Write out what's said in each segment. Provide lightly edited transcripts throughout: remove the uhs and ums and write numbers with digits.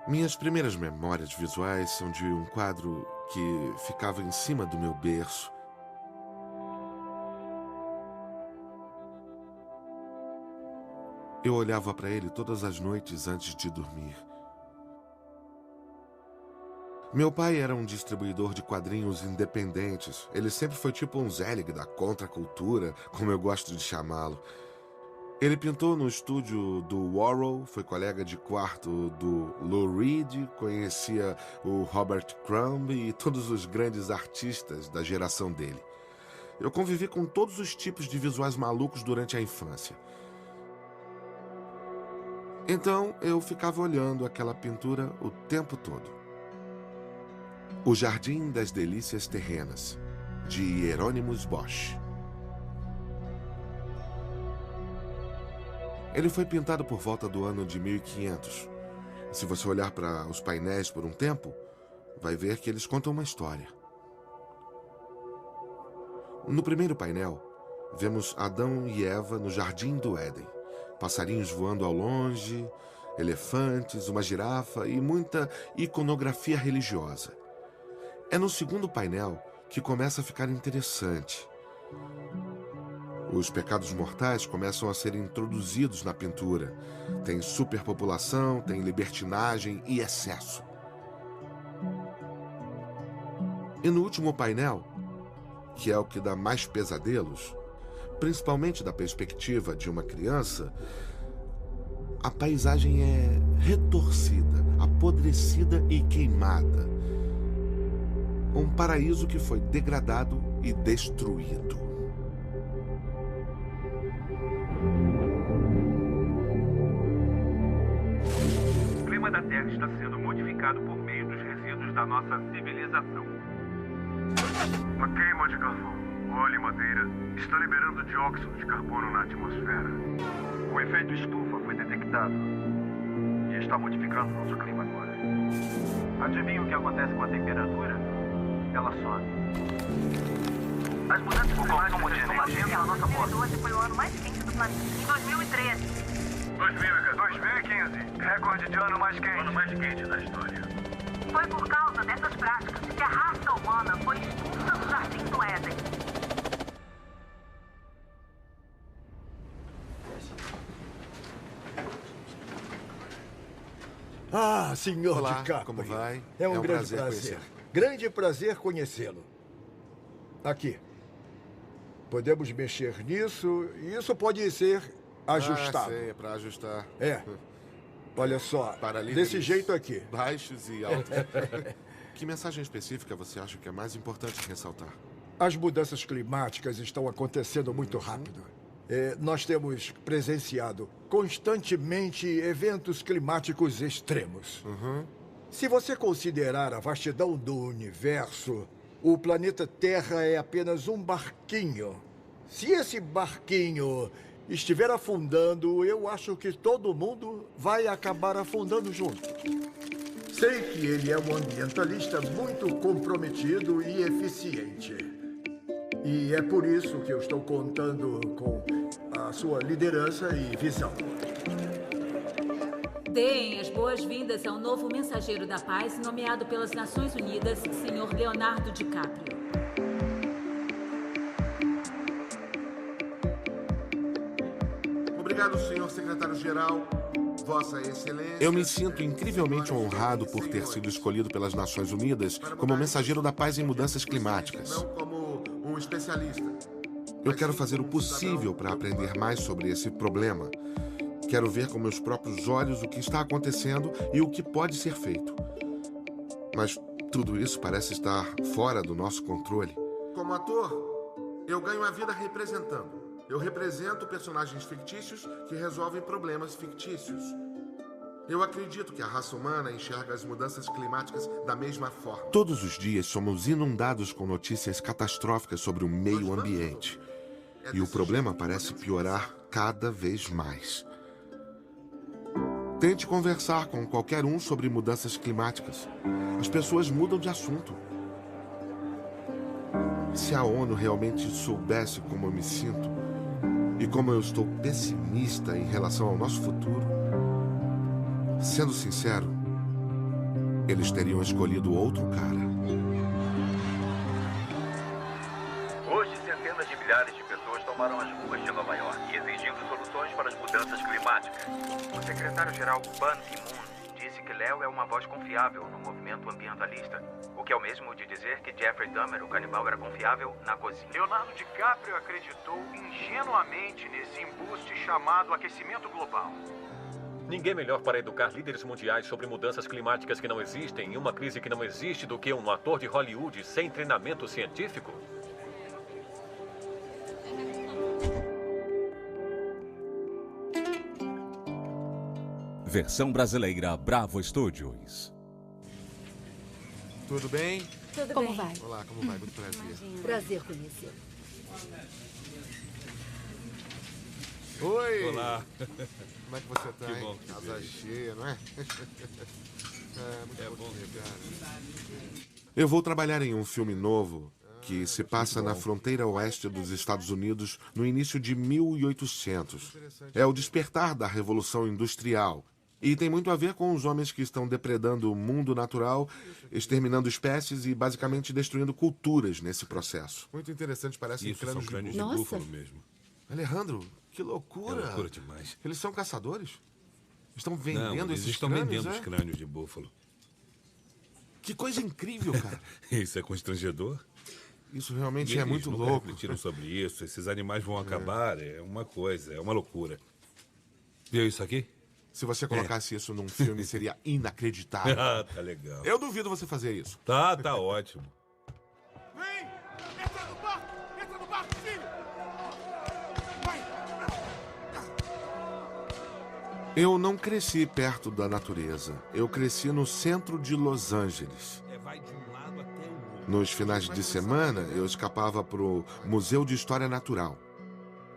Minhas primeiras memórias visuais são de um quadro que ficava em cima do meu berço. Eu olhava para ele todas as noites antes de dormir. Meu pai era um distribuidor de quadrinhos independentes. Ele sempre foi tipo um Zelig da contracultura, como eu gosto de chamá-lo. Ele pintou no estúdio do Warhol, foi colega de quarto do Lou Reed, conhecia o Robert Crumb e todos os grandes artistas da geração dele. Eu convivi com todos os tipos de visuais malucos durante a infância. Então eu ficava olhando aquela pintura o tempo todo. O Jardim das Delícias Terrenas, de Hieronymus Bosch. Ele foi pintado por volta do ano de 1500. Se você olhar para os painéis por um tempo, vai ver que eles contam uma história. No primeiro painel, vemos Adão e Eva no Jardim do Éden. Passarinhos voando ao longe, elefantes, uma girafa e muita iconografia religiosa. É no segundo painel que começa a ficar interessante. Os pecados mortais começam a ser introduzidos na pintura. Tem superpopulação, tem libertinagem e excesso. E no último painel, que é o que dá mais pesadelos, principalmente da perspectiva de uma criança, a paisagem é retorcida, apodrecida e queimada. Um paraíso que foi degradado e destruído. O clima da Terra está sendo modificado por meio dos resíduos da nossa civilização. A queima de carvão, óleo e madeira está liberando dióxido de carbono na atmosfera. O efeito estufa foi detectado e está modificando nosso clima agora. Adivinha o que acontece com a temperatura? Ela sobe. As mudanças climáticas estão batendo na nossa porta. 2012 foi o ano mais quente do planeta. Em 2013. 2015, recorde de ano mais quente. O ano mais quente da história. Foi por causa dessas práticas que a raça humana foi expulsa do Jardim do Éden. Ah, senhor Olá, DiCaprio. como vai? É um grande prazer prazer. conhecê-lo. Grande prazer conhecê-lo. Aqui. Podemos mexer nisso e isso pode ser ajustado. Sei, é para ajustar. É. Olha só, Paralíderes desse jeito aqui. baixos e altos. Que mensagem específica você acha que é mais importante ressaltar? As mudanças climáticas estão acontecendo muito rápido. Nós temos presenciado constantemente eventos climáticos extremos. Se você considerar a vastidão do universo, o planeta Terra é apenas um barquinho. Se esse barquinho estiver afundando, eu acho que todo mundo vai acabar afundando junto. Sei que ele é um ambientalista muito comprometido e eficiente. E é por isso que eu estou contando com a sua liderança e visão. Deem as boas-vindas ao novo mensageiro da paz nomeado pelas Nações Unidas, Sr. Leonardo DiCaprio. Obrigado, senhor secretário-geral. Vossa Excelência. Eu me sinto incrivelmente honrado por ter sido escolhido pelas Nações Unidas como mensageiro da paz em mudanças climáticas. Não como um especialista. Eu quero fazer o possível para aprender mais sobre esse problema. Quero ver com meus próprios olhos o que está acontecendo e o que pode ser feito. Mas tudo isso parece estar fora do nosso controle. Como ator, eu ganho a vida representando. Eu represento personagens fictícios que resolvem problemas fictícios. Eu acredito que a raça humana enxerga as mudanças climáticas da mesma forma. Todos os dias somos inundados com notícias catastróficas sobre o meio ambiente. E o problema parece piorar cada vez mais. Tente conversar com qualquer um sobre mudanças climáticas. As pessoas mudam de assunto. Se a ONU realmente soubesse como eu me sinto e como eu estou pessimista em relação ao nosso futuro, sendo sincero, eles teriam escolhido outro cara. Hoje, centenas de milhares de pessoas tomaram as ruas de Nova York, exigindo soluções para as mudanças climáticas. O secretário-geral Ban Ki-moon disse que Léo é uma voz confiável no movimento ambientalista, o que é o mesmo de dizer que Jeffrey Dahmer, o canibal, era confiável na cozinha. Leonardo DiCaprio acreditou ingenuamente nesse embuste chamado aquecimento global. Ninguém melhor para educar líderes mundiais sobre mudanças climáticas que não existem e uma crise que não existe do que um ator de Hollywood sem treinamento científico? Versão brasileira Bravo Studios. Tudo bem? Tudo Como bem? vai? Olá, como vai? Muito prazer. Imagina. Prazer conhecê-lo. Oi! Olá. Como é que você tá, Que hein? bom te Casa ver. cheia, não é? Muito bom te ver, te cara. Eu vou trabalhar em um filme novo que se passa na fronteira oeste dos Estados Unidos no início de 1800. É o despertar da Revolução Industrial. E tem muito a ver com os homens que estão depredando o mundo natural, exterminando espécies e basicamente destruindo culturas nesse processo. Muito interessante, parece Isso são crânios de Nossa. búfalo mesmo. Alejandro, que loucura! É loucura demais. Eles são caçadores? Estão Não, vendendo eles esses estão crânios, vendendo é? os crânios de búfalo. Que coisa incrível, cara. Isso é constrangedor? Isso realmente Eles é muito nunca louco. refletiram sobre isso. Esses animais vão acabar. É uma coisa, é uma loucura. Viu isso aqui? Se você colocasse isso num filme, seria inacreditável. Ah, tá legal. Eu duvido você fazer isso. Tá ótimo. Vem! Entra no barco! Entra no barco, filho! Eu não cresci perto da natureza. Eu cresci no centro de Los Angeles. Vai de um lado até o outro. Nos finais de semana, eu escapava pro Museu de História Natural.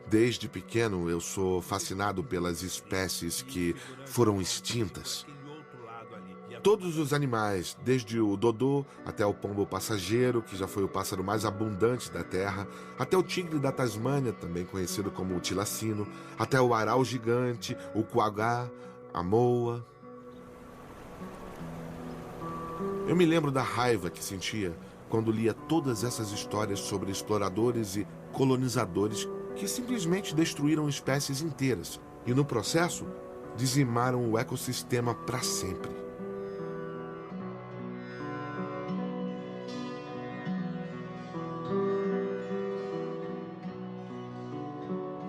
Desde pequeno, eu sou fascinado pelas espécies que foram extintas. Todos os animais, desde o dodô até o pombo passageiro, que já foi o pássaro mais abundante da Terra, até o tigre da Tasmânia, também conhecido como o tilacino, até o aral gigante, o quagá, a moa. Eu me lembro da raiva que sentia quando lia todas essas histórias sobre exploradores e colonizadores que simplesmente destruíram espécies inteiras e, no processo, dizimaram o ecossistema para sempre.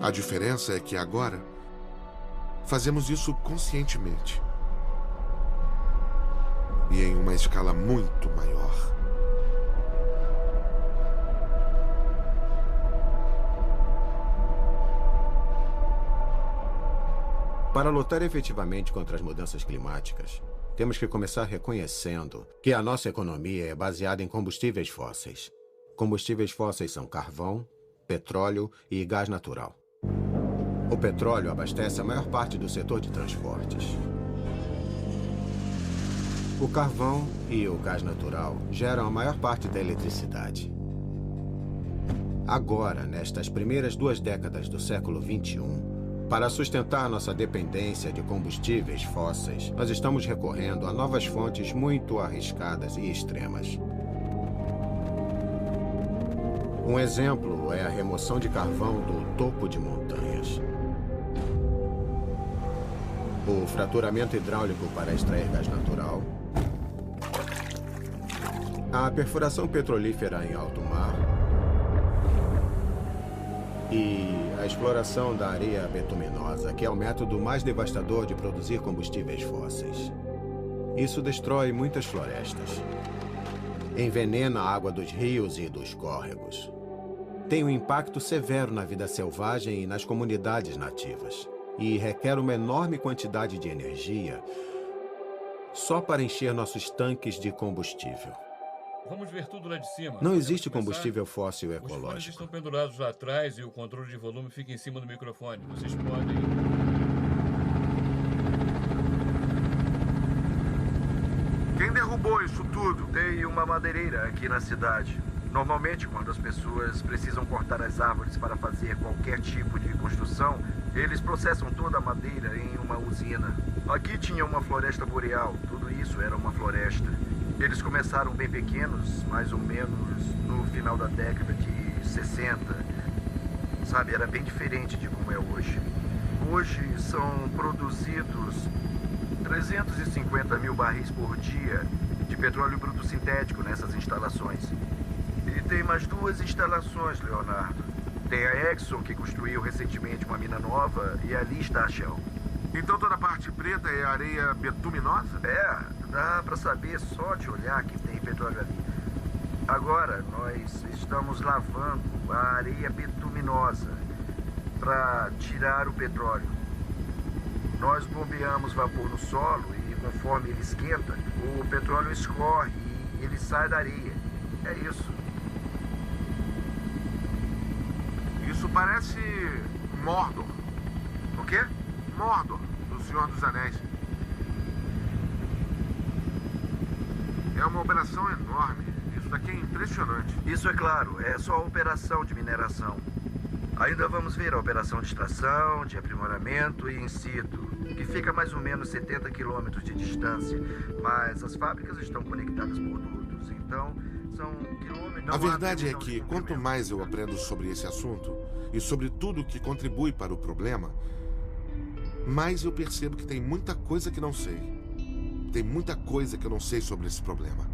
A diferença é que agora fazemos isso conscientemente e em uma escala muito maior. Para lutar efetivamente contra as mudanças climáticas, temos que começar reconhecendo que a nossa economia é baseada em combustíveis fósseis. Combustíveis fósseis são carvão, petróleo e gás natural. O petróleo abastece a maior parte do setor de transportes. O carvão e o gás natural geram a maior parte da eletricidade. Agora, nestas primeiras 2 décadas do século XXI, para sustentar nossa dependência de combustíveis fósseis, nós estamos recorrendo a novas fontes muito arriscadas e extremas. Um exemplo é a remoção de carvão do topo de montanhas. O fraturamento hidráulico para extrair gás natural. A perfuração petrolífera em alto mar. E a exploração da areia betuminosa, que é o método mais devastador de produzir combustíveis fósseis. Isso destrói muitas florestas. Envenena a água dos rios e dos córregos. Tem um impacto severo na vida selvagem e nas comunidades nativas. E requer uma enorme quantidade de energia só para encher nossos tanques de combustível. Vamos ver tudo lá de cima. Não existe combustível fóssil Os fones ecológico. estão pendurados lá atrás e o controle de volume fica em cima do microfone. Vocês podem... Quem derrubou isso tudo? Tem uma madeireira aqui na cidade. Normalmente, quando as pessoas precisam cortar as árvores para fazer qualquer tipo de construção, eles processam toda a madeira em uma usina. Aqui tinha uma floresta boreal. Tudo isso era uma floresta. Eles começaram bem pequenos, mais ou menos no final da década de 60. Sabe, era bem diferente de como é hoje. Hoje são produzidos 350 mil barris por dia de petróleo bruto sintético nessas instalações. E tem mais 2 instalações, Leonardo. Tem a Exxon, que construiu recentemente uma mina nova, e ali está a Shell. Então toda a parte preta é areia betuminosa? É, dá pra saber só de olhar que tem petróleo ali. Agora, nós estamos lavando a areia betuminosa para tirar o petróleo. Nós bombeamos vapor no solo e, conforme ele esquenta, o petróleo escorre e ele sai da areia. É isso. Isso parece Mordor. O quê? Mordor, do Senhor dos Anéis. É uma operação enorme. Isso daqui é impressionante. Isso é claro, é só a operação de mineração. Ainda vamos ver a operação de extração, de aprimoramento e in situ, que fica a mais ou menos 70 quilômetros de distância. Mas as fábricas estão conectadas por dutos, então são quilômetros... A verdade é que, quanto mais eu aprendo sobre esse assunto e sobre tudo que contribui para o problema, mais eu percebo que tem muita coisa que não sei. Tem muita coisa que eu não sei sobre esse problema.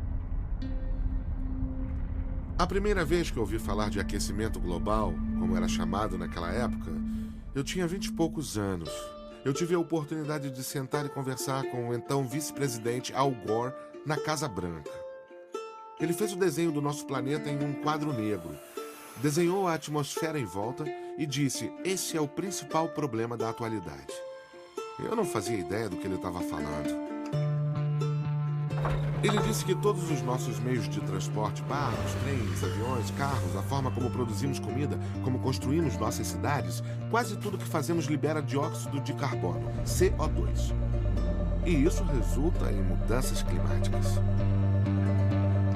A primeira vez que eu ouvi falar de aquecimento global, como era chamado naquela época, eu tinha 20 e poucos anos. Eu tive a oportunidade de sentar e conversar com o então vice-presidente Al Gore na Casa Branca. Ele fez o desenho do nosso planeta em um quadro negro, desenhou a atmosfera em volta e disse: esse é o principal problema da atualidade. Eu não fazia ideia do que ele estava falando. Ele disse que todos os nossos meios de transporte, barcos, trens, aviões, carros, a forma como produzimos comida, como construímos nossas cidades, quase tudo que fazemos libera dióxido de carbono, CO2. E isso resulta em mudanças climáticas.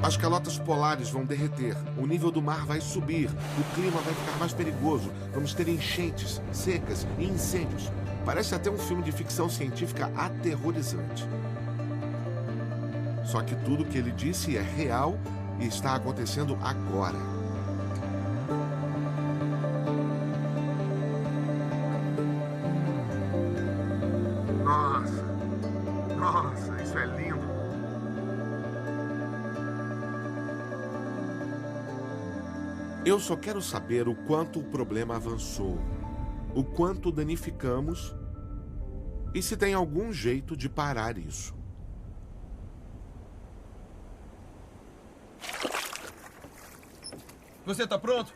As calotas polares vão derreter, o nível do mar vai subir, o clima vai ficar mais perigoso, vamos ter enchentes, secas e incêndios. Parece até um filme de ficção científica aterrorizante. Só que tudo que ele disse é real e está acontecendo agora. Nossa, isso é lindo. Eu só quero saber o quanto o problema avançou, o quanto danificamos e se tem algum jeito de parar isso. Você tá pronto?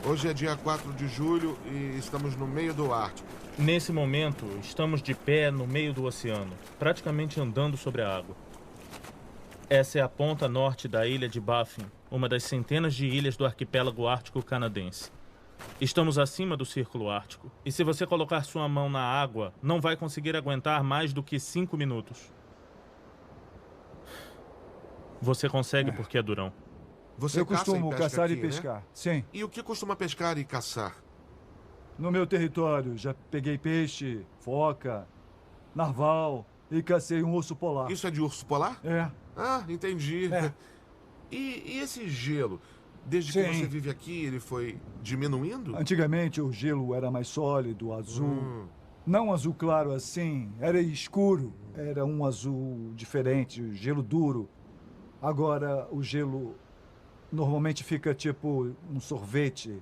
Hoje é dia 4 de julho e estamos no meio do Ártico. Nesse momento, estamos de pé no meio do oceano, praticamente andando sobre a água. Essa é a ponta norte da ilha de Baffin, uma das centenas de ilhas do arquipélago ártico canadense. Estamos acima do Círculo Ártico, e se você colocar sua mão na água, não vai conseguir aguentar mais do que 5 minutos. Você consegue porque é durão. Eu costumo caçar e pescar, né? Sim. E o que costuma pescar e caçar? No meu território, já peguei peixe, foca, narval e cacei um urso polar. Isso é de urso polar? É. Ah, entendi. É. E esse gelo? Desde que você vive aqui, ele foi diminuindo? Antigamente, o gelo era mais sólido, azul. Não azul claro assim, era escuro. Era um azul diferente, gelo duro. Agora, o gelo normalmente fica tipo um sorvete.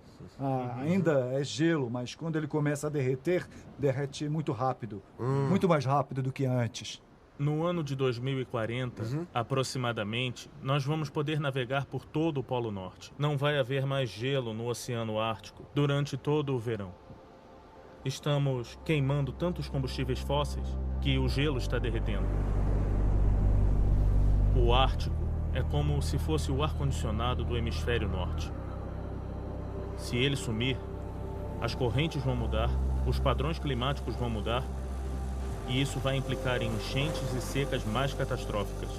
Ainda é gelo, mas quando ele começa a derreter, derrete muito rápido. Muito mais rápido do que antes. No ano de 2040, aproximadamente, nós vamos poder navegar por todo o Polo Norte. Não vai haver mais gelo no Oceano Ártico durante todo o verão. Estamos queimando tantos combustíveis fósseis que o gelo está derretendo. O Ártico é como se fosse o ar-condicionado do hemisfério norte. Se ele sumir, as correntes vão mudar, os padrões climáticos vão mudar, e isso vai implicar em enchentes e secas mais catastróficas.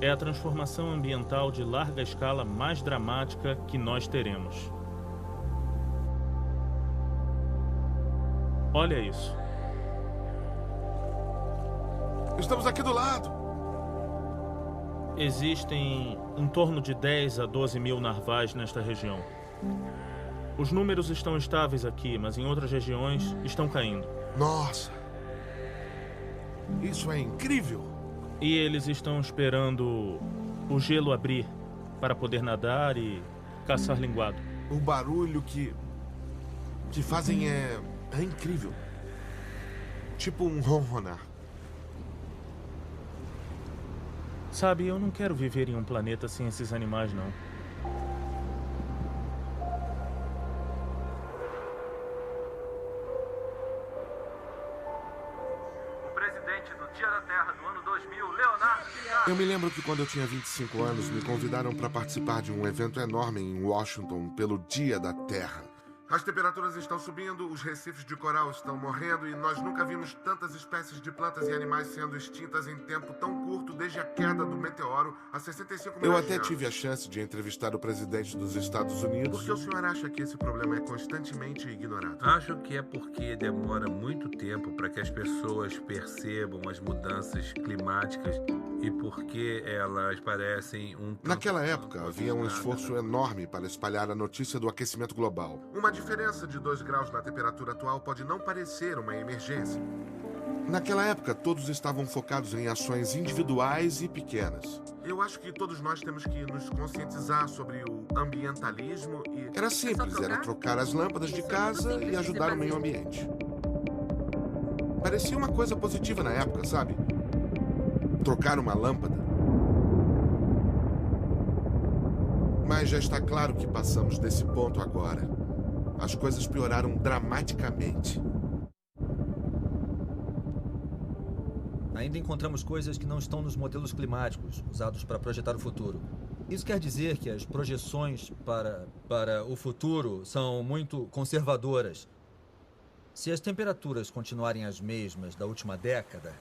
É a transformação ambiental de larga escala mais dramática que nós teremos. Olha isso. Estamos aqui do lado. Existem em torno de 10 a 12 mil narvais nesta região. Os números estão estáveis aqui, mas em outras regiões estão caindo. Nossa! Isso é incrível! E eles estão esperando o gelo abrir para poder nadar e caçar linguado. O barulho que fazem é incrível. Tipo um ronronar. Sabe, eu não quero viver em um planeta sem esses animais, não. O presidente do Dia da Terra do ano 2000, Leonardo DiCaprio. Eu me lembro que quando eu tinha 25 anos, me convidaram para participar de um evento enorme em Washington pelo Dia da Terra. As temperaturas estão subindo, os recifes de coral estão morrendo e nós nunca vimos tantas espécies de plantas e animais sendo extintas em tempo tão curto desde a queda do meteoro há 65 milhões de anos. Eu até tive a chance de entrevistar o presidente dos Estados Unidos. Por que o senhor acha que esse problema é constantemente ignorado? Acho que é porque demora muito tempo para que as pessoas percebam as mudanças climáticas e porque elas parecem Naquela época, havia um esforço enorme para espalhar a notícia do aquecimento global. Uma diferença de 2 graus na temperatura atual pode não parecer uma emergência. Naquela época, todos estavam focados em ações individuais e pequenas. Eu acho que todos nós temos que nos conscientizar sobre o ambientalismo e... Era simples, era trocar as lâmpadas de casa e ajudar o meio ambiente. Parecia uma coisa positiva na época, sabe? Trocar uma lâmpada. Mas já está claro que passamos desse ponto agora. As coisas pioraram dramaticamente. Ainda encontramos coisas que não estão nos modelos climáticos usados para projetar o futuro. Isso quer dizer que as projeções para o futuro são muito conservadoras. Se as temperaturas continuarem as mesmas da última década,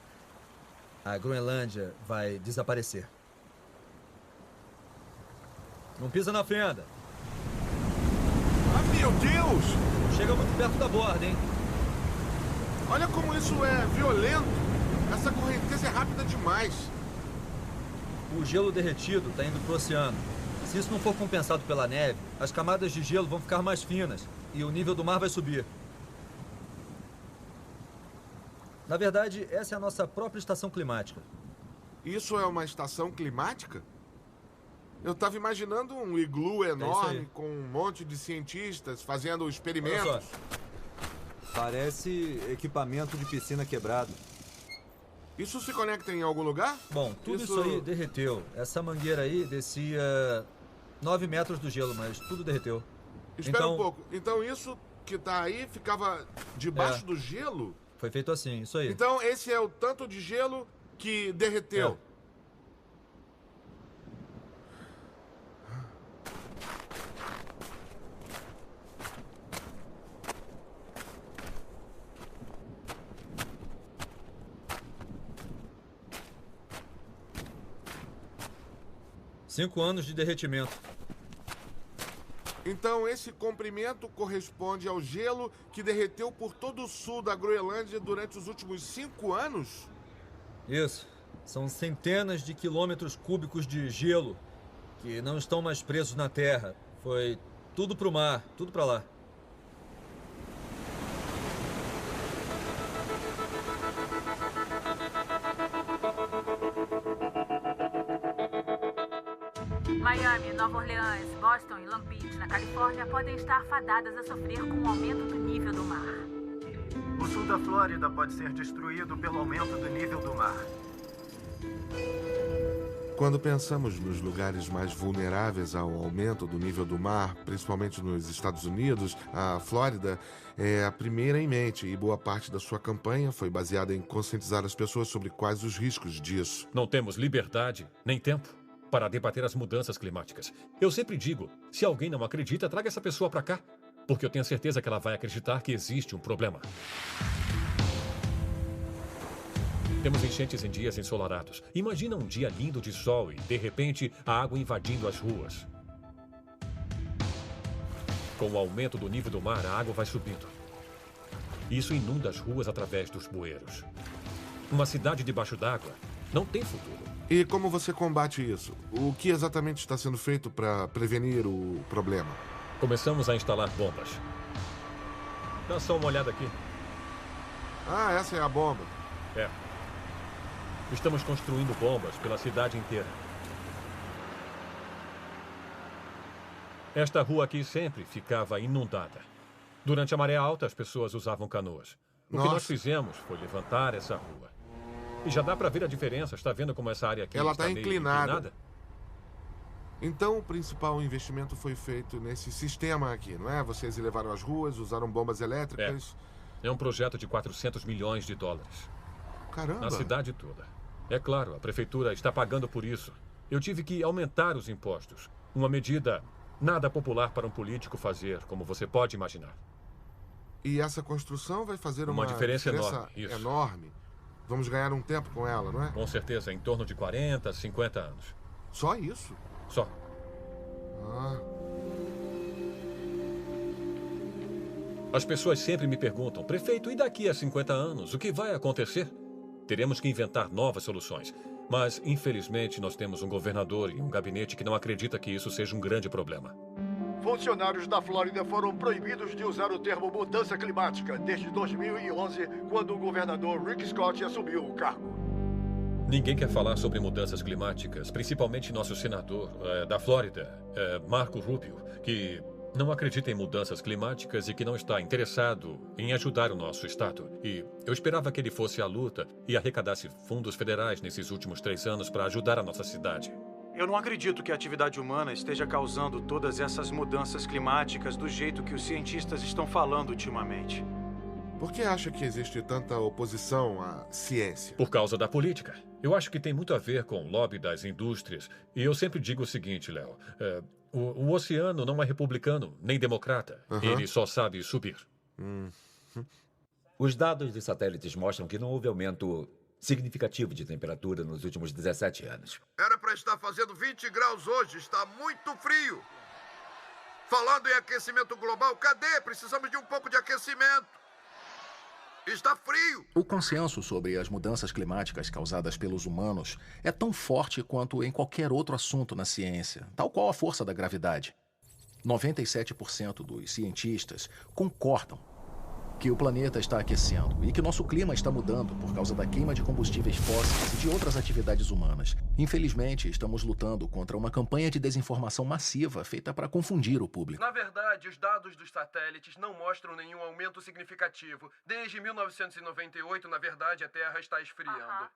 a Groenlândia vai desaparecer. Não pisa na fenda. Meu Deus! Chega muito perto da borda, hein? Olha como isso é violento. Essa correnteza é rápida demais. O gelo derretido está indo para o oceano. Se isso não for compensado pela neve, as camadas de gelo vão ficar mais finas e o nível do mar vai subir. Na verdade, essa é a nossa própria estação climática. Isso é uma estação climática? Eu estava imaginando um iglu enorme com um monte de cientistas fazendo experimentos. Parece equipamento de piscina quebrado. Isso se conecta em algum lugar? Bom, tudo isso aí derreteu. Essa mangueira aí descia 9 metros do gelo, mas tudo derreteu. Espera um pouco. Então isso que está aí ficava debaixo do gelo? Foi feito assim, isso aí. Então esse é o tanto de gelo que derreteu. 5 anos de derretimento. Então esse comprimento corresponde ao gelo que derreteu por todo o sul da Groenlândia durante os últimos 5 anos? Isso. São centenas de quilômetros cúbicos de gelo que não estão mais presos na Terra. Foi tudo pro mar, tudo pra lá. Miami, Nova Orleans, Boston e Long Beach, na Califórnia, podem estar fadadas a sofrer com o aumento do nível do mar. O sul da Flórida pode ser destruído pelo aumento do nível do mar. Quando pensamos nos lugares mais vulneráveis ao aumento do nível do mar, principalmente nos Estados Unidos, a Flórida é a primeira em mente e boa parte da sua campanha foi baseada em conscientizar as pessoas sobre quais os riscos disso. Não temos liberdade nem tempo para debater as mudanças climáticas. Eu sempre digo, se alguém não acredita, traga essa pessoa para cá, porque eu tenho certeza que ela vai acreditar que existe um problema. Temos enchentes em dias ensolarados. Imagina um dia lindo de sol e, de repente, a água invadindo as ruas. Com o aumento do nível do mar, a água vai subindo. E isso inunda as ruas através dos bueiros. Uma cidade debaixo d'água não tem futuro. E como você combate isso? O que exatamente está sendo feito para prevenir o problema? Começamos a instalar bombas. Dá só uma olhada aqui. Ah, essa é a bomba. É. Estamos construindo bombas pela cidade inteira. Esta rua aqui sempre ficava inundada. Durante a maré alta, as pessoas usavam canoas. O que nós fizemos foi levantar essa rua. E já dá para ver a diferença. Está vendo como essa área aqui ela está meio inclinada? Então, o principal investimento foi feito nesse sistema aqui, não é? Vocês elevaram as ruas, usaram bombas elétricas. É um projeto de 400 milhões de dólares. Caramba! Na cidade toda. É claro, a prefeitura está pagando por isso. Eu tive que aumentar os impostos. Uma medida nada popular para um político fazer, como você pode imaginar. E essa construção vai fazer uma diferença enorme. Isso. Enorme. Vamos ganhar um tempo com ela, não é? Com certeza, em torno de 40, 50 anos. Só isso? Só. Ah. As pessoas sempre me perguntam, prefeito, e daqui a 50 anos, o que vai acontecer? Teremos que inventar novas soluções. Mas, infelizmente, nós temos um governador e um gabinete que não acredita que isso seja um grande problema. Funcionários da Flórida foram proibidos de usar o termo mudança climática desde 2011, quando o governador Rick Scott assumiu o cargo. Ninguém quer falar sobre mudanças climáticas, principalmente nosso senador da Flórida, Marco Rubio, que não acredita em mudanças climáticas e que não está interessado em ajudar o nosso estado. E eu esperava que ele fosse à luta e arrecadasse fundos federais nesses últimos 3 anos para ajudar a nossa cidade. Eu não acredito que a atividade humana esteja causando todas essas mudanças climáticas do jeito que os cientistas estão falando ultimamente. Por que acha que existe tanta oposição à ciência? Por causa da política. Eu acho que tem muito a ver com o lobby das indústrias. E eu sempre digo o seguinte, Léo. O oceano não é republicano, nem democrata. Ele só sabe subir. Os dados dos satélites mostram que não houve aumento significativo de temperatura nos últimos 17 anos. Era para estar fazendo 20 graus hoje. Está muito frio. Falando em aquecimento global, cadê? Precisamos de um pouco de aquecimento. Está frio. O consenso sobre as mudanças climáticas causadas pelos humanos é tão forte quanto em qualquer outro assunto na ciência, tal qual a força da gravidade. 97% dos cientistas concordam que o planeta está aquecendo e que nosso clima está mudando por causa da queima de combustíveis fósseis e de outras atividades humanas. Infelizmente, estamos lutando contra uma campanha de desinformação massiva feita para confundir o público. Na verdade, os dados dos satélites não mostram nenhum aumento significativo. Desde 1998, na verdade, a Terra está esfriando.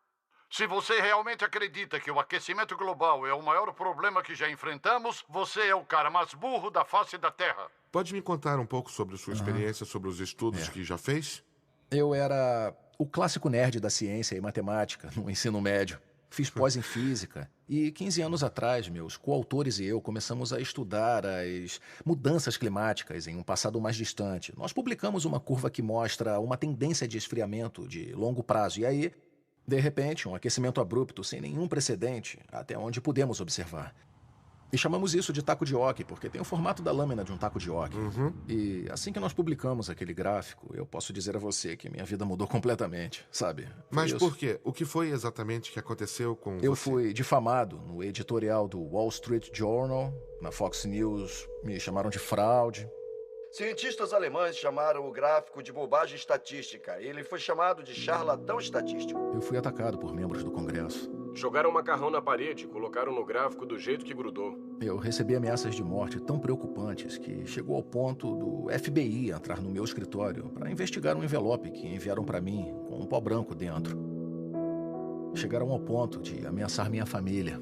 Se você realmente acredita que o aquecimento global é o maior problema que já enfrentamos, você é o cara mais burro da face da Terra. Pode me contar um pouco sobre sua experiência, sobre os estudos que já fez? Eu era o clássico nerd da ciência e matemática no ensino médio. Fiz pós em física. E 15 anos atrás, meus coautores e eu começamos a estudar as mudanças climáticas em um passado mais distante. Nós publicamos uma curva que mostra uma tendência de esfriamento de longo prazo. E aí, de repente, um aquecimento abrupto sem nenhum precedente, até onde pudemos observar. E chamamos isso de taco de hóquei, porque tem o formato da lâmina de um taco de hóquei. E assim que nós publicamos aquele gráfico, eu posso dizer a você que minha vida mudou completamente, sabe? Mas por quê? O que foi exatamente que aconteceu com você? Eu fui difamado no editorial do Wall Street Journal, na Fox News, me chamaram de fraude. Cientistas alemães chamaram o gráfico de bobagem estatística. Ele foi chamado de charlatão estatístico. Eu fui atacado por membros do Congresso. Jogaram macarrão na parede e colocaram no gráfico do jeito que grudou. Eu recebi ameaças de morte tão preocupantes que chegou ao ponto do FBI entrar no meu escritório para investigar um envelope que enviaram para mim com um pó branco dentro. Chegaram ao ponto de ameaçar minha família.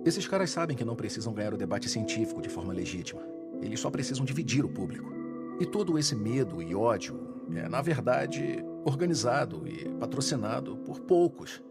Esses caras sabem que não precisam ganhar o debate científico de forma legítima. Eles só precisam dividir o público. E todo esse medo e ódio é, na verdade, organizado e patrocinado por poucos.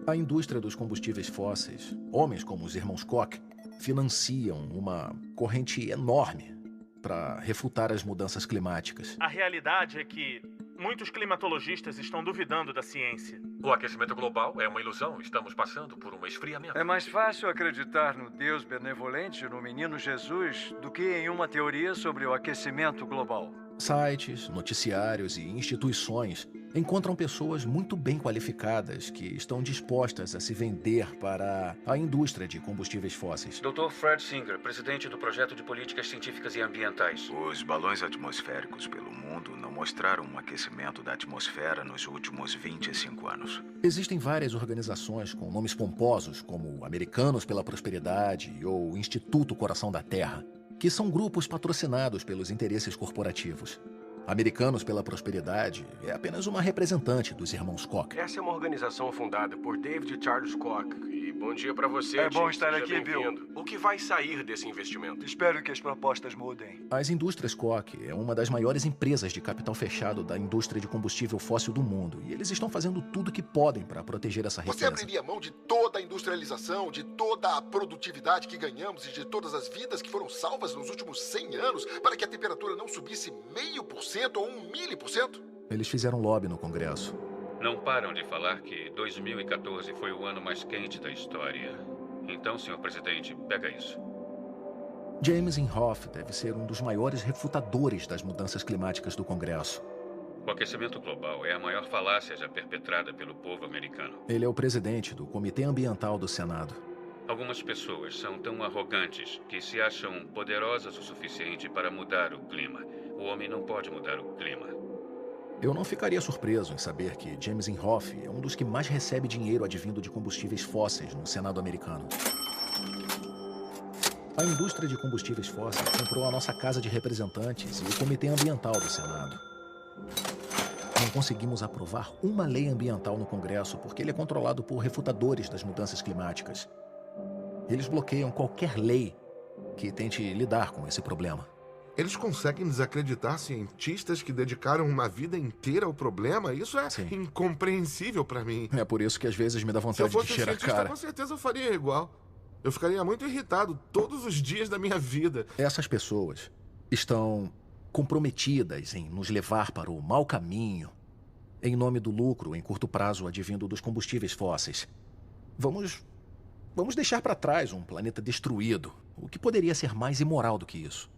A indústria dos combustíveis fósseis, homens como os irmãos Koch, financiam uma corrente enorme para refutar as mudanças climáticas. A realidade é que muitos climatologistas estão duvidando da ciência. O aquecimento global é uma ilusão. Estamos passando por um esfriamento. É mais fácil acreditar no Deus benevolente, no menino Jesus, do que em uma teoria sobre o aquecimento global. Sites, noticiários e instituições encontram pessoas muito bem qualificadas que estão dispostas a se vender para a indústria de combustíveis fósseis. Dr. Fred Singer, presidente do Projeto de Políticas Científicas e Ambientais. Os balões atmosféricos pelo mundo não mostraram um aquecimento da atmosfera nos últimos 25 anos. Existem várias organizações com nomes pomposos, como Americanos pela Prosperidade ou Instituto Coração da Terra, que são grupos patrocinados pelos interesses corporativos. Americanos pela Prosperidade é apenas uma representante dos irmãos Koch. Essa é uma organização fundada por David e Charles Koch. E bom dia pra você, É bom Tim. estar Seja aqui, bem-vindo. O que vai sair desse investimento? Espero que as propostas mudem. As indústrias Koch é uma das maiores empresas de capital fechado da indústria de combustível fóssil do mundo. E eles estão fazendo tudo o que podem para proteger essa Você riqueza. abriria mão de toda a industrialização, de toda a produtividade que ganhamos e de todas as vidas que foram salvas nos últimos 100 anos para que a temperatura não subisse 0,5% ou 1 milipor cento? Eles fizeram lobby no Congresso. Não param de falar que 2014 foi o ano mais quente da história. Então, senhor presidente, pega isso. James Inhofe deve ser um dos maiores refutadores das mudanças climáticas do Congresso. O aquecimento global é a maior falácia já perpetrada pelo povo americano. Ele é o presidente do Comitê Ambiental do Senado. Algumas pessoas são tão arrogantes que se acham poderosas o suficiente para mudar o clima. O homem não pode mudar o clima. Eu não ficaria surpreso em saber que James Inhofe é um dos que mais recebe dinheiro advindo de combustíveis fósseis no Senado americano. A indústria de combustíveis fósseis comprou a nossa Casa de Representantes e o Comitê Ambiental do Senado. Não conseguimos aprovar uma lei ambiental no Congresso porque ele é controlado por refutadores das mudanças climáticas. Eles bloqueiam qualquer lei que tente lidar com esse problema. Eles conseguem desacreditar cientistas que dedicaram uma vida inteira ao problema? Isso é incompreensível para mim. É por isso que às vezes me dá Se eu vontade de fosse cheirar a cientista, cara. com certeza eu faria igual. Eu ficaria muito irritado todos os dias da minha vida. Essas pessoas estão comprometidas em nos levar para o mau caminho, em nome do lucro em curto prazo advindo dos combustíveis fósseis. Vamos deixar para trás um planeta destruído. O que poderia ser mais imoral do que isso?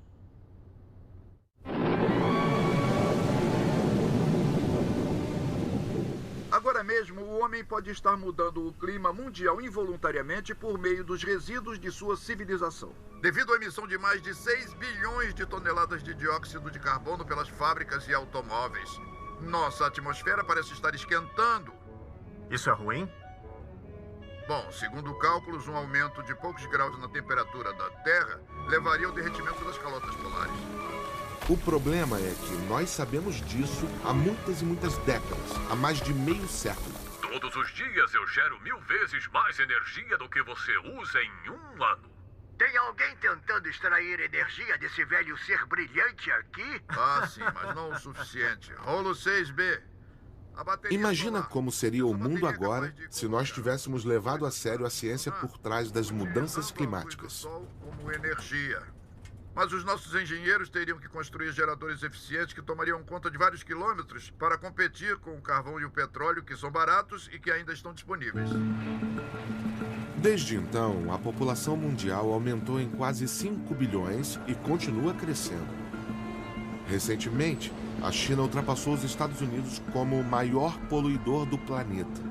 Agora mesmo, o homem pode estar mudando o clima mundial involuntariamente por meio dos resíduos de sua civilização. Devido à emissão de mais de 6 bilhões de toneladas de dióxido de carbono pelas fábricas e automóveis, nossa atmosfera parece estar esquentando. Isso é ruim? Bom, segundo cálculos, um aumento de poucos graus na temperatura da Terra levaria ao derretimento das calotas polares. O problema é que nós sabemos disso há muitas e muitas décadas, há mais de meio século. Todos os dias eu gero 1000 vezes mais energia do que você usa em um ano. Tem alguém tentando extrair energia desse velho ser brilhante aqui? Ah, sim, mas não o suficiente. Rolo 6B. Imagina como seria o mundo agora se nós tivéssemos levado a sério a ciência por trás das mudanças climáticas. Como energia. Mas os nossos engenheiros teriam que construir geradores eficientes que tomariam conta de vários quilômetros para competir com o carvão e o petróleo, que são baratos e que ainda estão disponíveis. Desde então, a população mundial aumentou em quase 5 bilhões e continua crescendo. Recentemente, a China ultrapassou os Estados Unidos como o maior poluidor do planeta.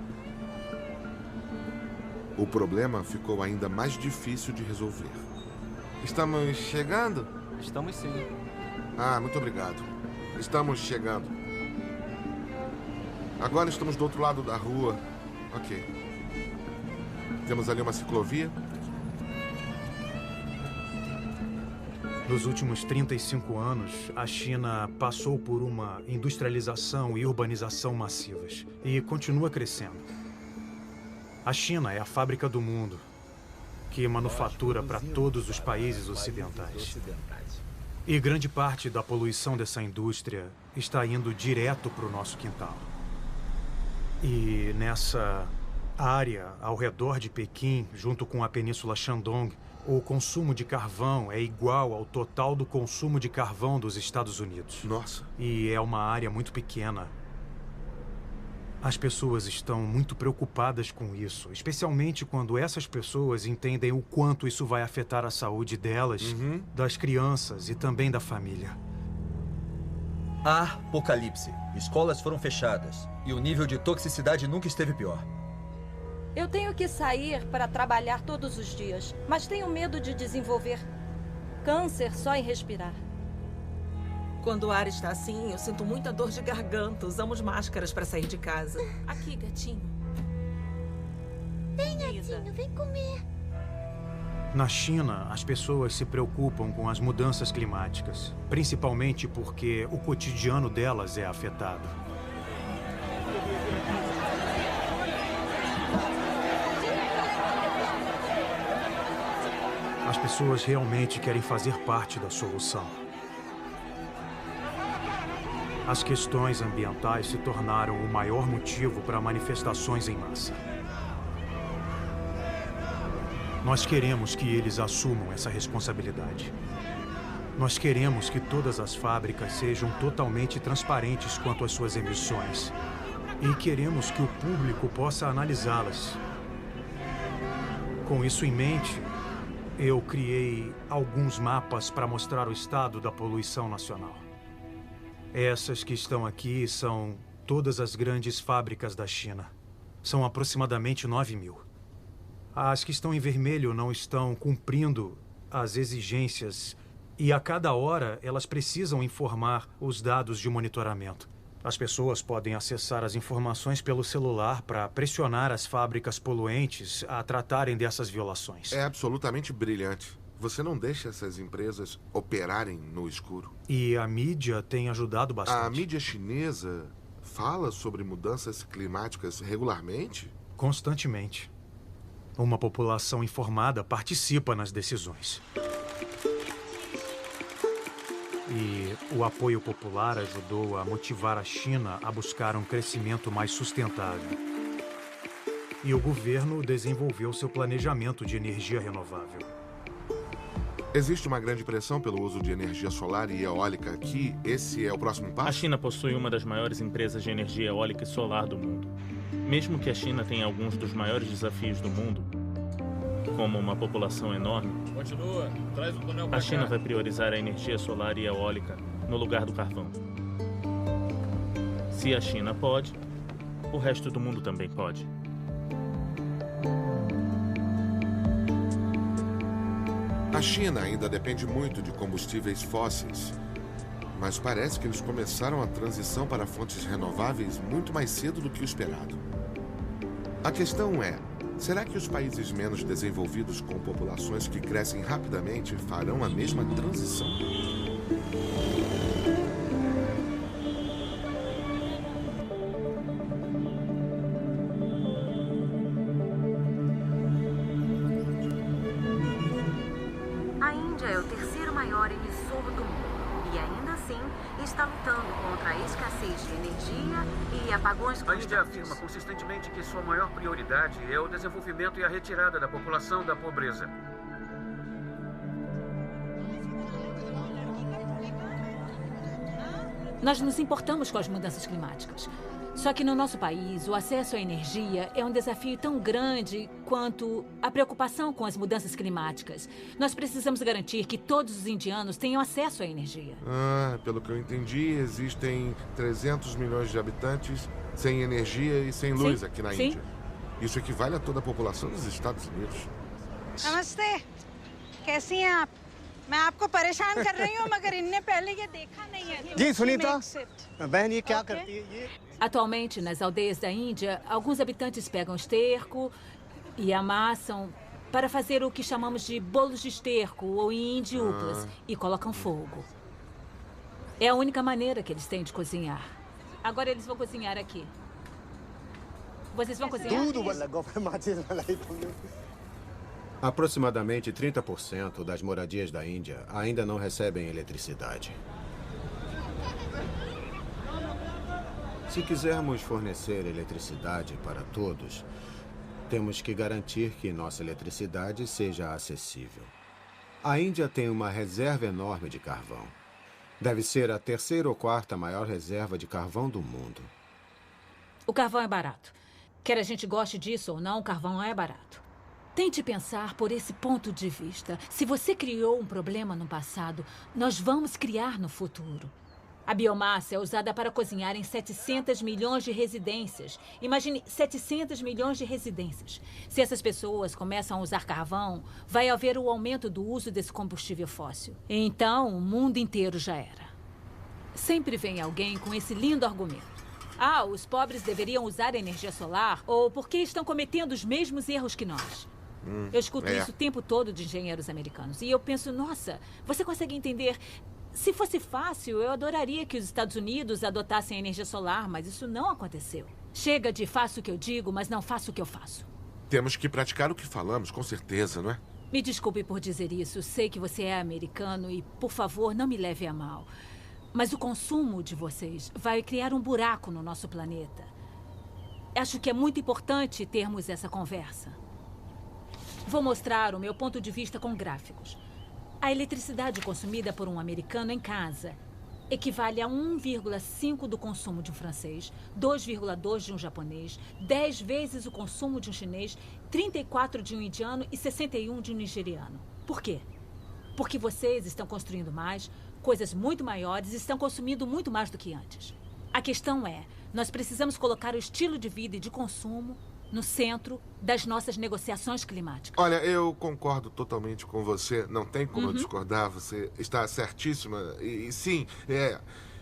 O problema ficou ainda mais difícil de resolver. Estamos chegando? Estamos sim. Ah, muito obrigado. Estamos chegando. Agora estamos do outro lado da rua. Ok. Temos ali uma ciclovia. Nos últimos 35 anos, a China passou por uma industrialização e urbanização massivas e continua crescendo. A China é a fábrica do mundo, que manufatura para todos os países ocidentais. E grande parte da poluição dessa indústria está indo direto para o nosso quintal. E nessa área ao redor de Pequim, junto com a Península Shandong, o consumo de carvão é igual ao total do consumo de carvão dos Estados Unidos. Nossa. E é uma área muito pequena. As pessoas estão muito preocupadas com isso, especialmente quando essas pessoas entendem o quanto isso vai afetar a saúde delas, das crianças e também da família. Apocalipse. Escolas foram fechadas e o nível de toxicidade nunca esteve pior. Eu tenho que sair para trabalhar todos os dias, mas tenho medo de desenvolver câncer só em respirar. Quando o ar está assim, eu sinto muita dor de garganta. Usamos máscaras para sair de casa. Aqui, gatinho. Vem, gatinho, vem comer. Na China, as pessoas se preocupam com as mudanças climáticas, principalmente porque o cotidiano delas é afetado. As pessoas realmente querem fazer parte da solução. As questões ambientais se tornaram o maior motivo para manifestações em massa. Nós queremos que eles assumam essa responsabilidade. Nós queremos que todas as fábricas sejam totalmente transparentes quanto às suas emissões. E queremos que o público possa analisá-las. Com isso em mente, eu criei alguns mapas para mostrar o estado da poluição nacional. Essas que estão aqui são todas as grandes fábricas da China. São aproximadamente 9.000. As que estão em vermelho não estão cumprindo as exigências e a cada hora elas precisam informar os dados de monitoramento. As pessoas podem acessar as informações pelo celular para pressionar as fábricas poluentes a tratarem dessas violações. É absolutamente brilhante. Você não deixa essas empresas operarem no escuro. E a mídia tem ajudado bastante. A mídia chinesa fala sobre mudanças climáticas regularmente? Constantemente. Uma população informada participa nas decisões. E o apoio popular ajudou a motivar a China a buscar um crescimento mais sustentável. E o governo desenvolveu seu planejamento de energia renovável. Existe uma grande pressão pelo uso de energia solar e eólica aqui. Esse é o próximo passo? A China possui uma das maiores empresas de energia eólica e solar do mundo. Mesmo que a China tenha alguns dos maiores desafios do mundo, como uma população enorme, Continua. Traz o túnel pra a China cá. vai priorizar a energia solar e eólica no lugar do carvão. Se a China pode, o resto do mundo também pode. A China ainda depende muito de combustíveis fósseis, mas parece que eles começaram a transição para fontes renováveis muito mais cedo do que o esperado. A questão é, será que os países menos desenvolvidos com populações que crescem rapidamente farão a mesma transição? A Índia é o terceiro maior emissor do mundo e ainda assim está lutando contra a escassez de energia e apagões A Índia constantes. afirma consistentemente que sua maior prioridade é o desenvolvimento e a retirada da população da pobreza. Nós nos importamos com as mudanças climáticas. Só que no nosso país, o acesso à energia é um desafio tão grande quanto a preocupação com as mudanças climáticas. Nós precisamos garantir que todos os indianos tenham acesso à energia. Pelo que eu entendi, existem 300 milhões de habitantes sem energia e sem luz aqui na Índia. Isso equivale a toda a população dos Estados Unidos. नमस्ते कैसी हैं आप मैं आपको परेशान कर रही हूँ मगर इनने पहले ये देखा नहीं है जी सुनीता बहन ये क्या करती है ये Atualmente, nas aldeias da Índia, alguns habitantes pegam esterco e amassam para fazer o que chamamos de bolos de esterco ou indiúplas e colocam fogo. É a única maneira que eles têm de cozinhar. Agora eles vão cozinhar aqui. Vocês vão cozinhar? Aproximadamente 30% das moradias da Índia ainda não recebem eletricidade. Se quisermos fornecer eletricidade para todos, temos que garantir que nossa eletricidade seja acessível. A Índia tem uma reserva enorme de carvão. Deve ser a terceira ou quarta maior reserva de carvão do mundo. O carvão é barato. Quer a gente goste disso ou não, o carvão é barato. Tente pensar por esse ponto de vista. Se você criou um problema no passado, nós vamos criar no futuro. A biomassa é usada para cozinhar em 700 milhões de residências. Imagine 700 milhões de residências. Se essas pessoas começam a usar carvão, vai haver o aumento do uso desse combustível fóssil. Então, o mundo inteiro já era. Sempre vem alguém com esse lindo argumento. Ah, os pobres deveriam usar energia solar ou porque estão cometendo os mesmos erros que nós. Eu escuto isso o tempo todo de engenheiros americanos. E eu penso, nossa, você consegue entender? Se fosse fácil, eu adoraria que os Estados Unidos adotassem a energia solar, mas isso não aconteceu. Chega de faço o que eu digo, mas não faço o que eu faço. Temos que praticar o que falamos, com certeza, não é? Me desculpe por dizer isso. Sei que você é americano e, por favor, não me leve a mal. Mas o consumo de vocês vai criar um buraco no nosso planeta. Acho que é muito importante termos essa conversa. Vou mostrar o meu ponto de vista com gráficos. A eletricidade consumida por um americano em casa equivale a 1,5 do consumo de um francês, 2,2 de um japonês, 10 vezes o consumo de um chinês, 34 de um indiano e 61 de um nigeriano. Por quê? Porque vocês estão construindo mais, coisas muito maiores e estão consumindo muito mais do que antes. A questão é, nós precisamos colocar o estilo de vida e de consumo no centro das nossas negociações climáticas. Olha, eu concordo totalmente com você. Não tem como eu discordar. Você está certíssima. E sim,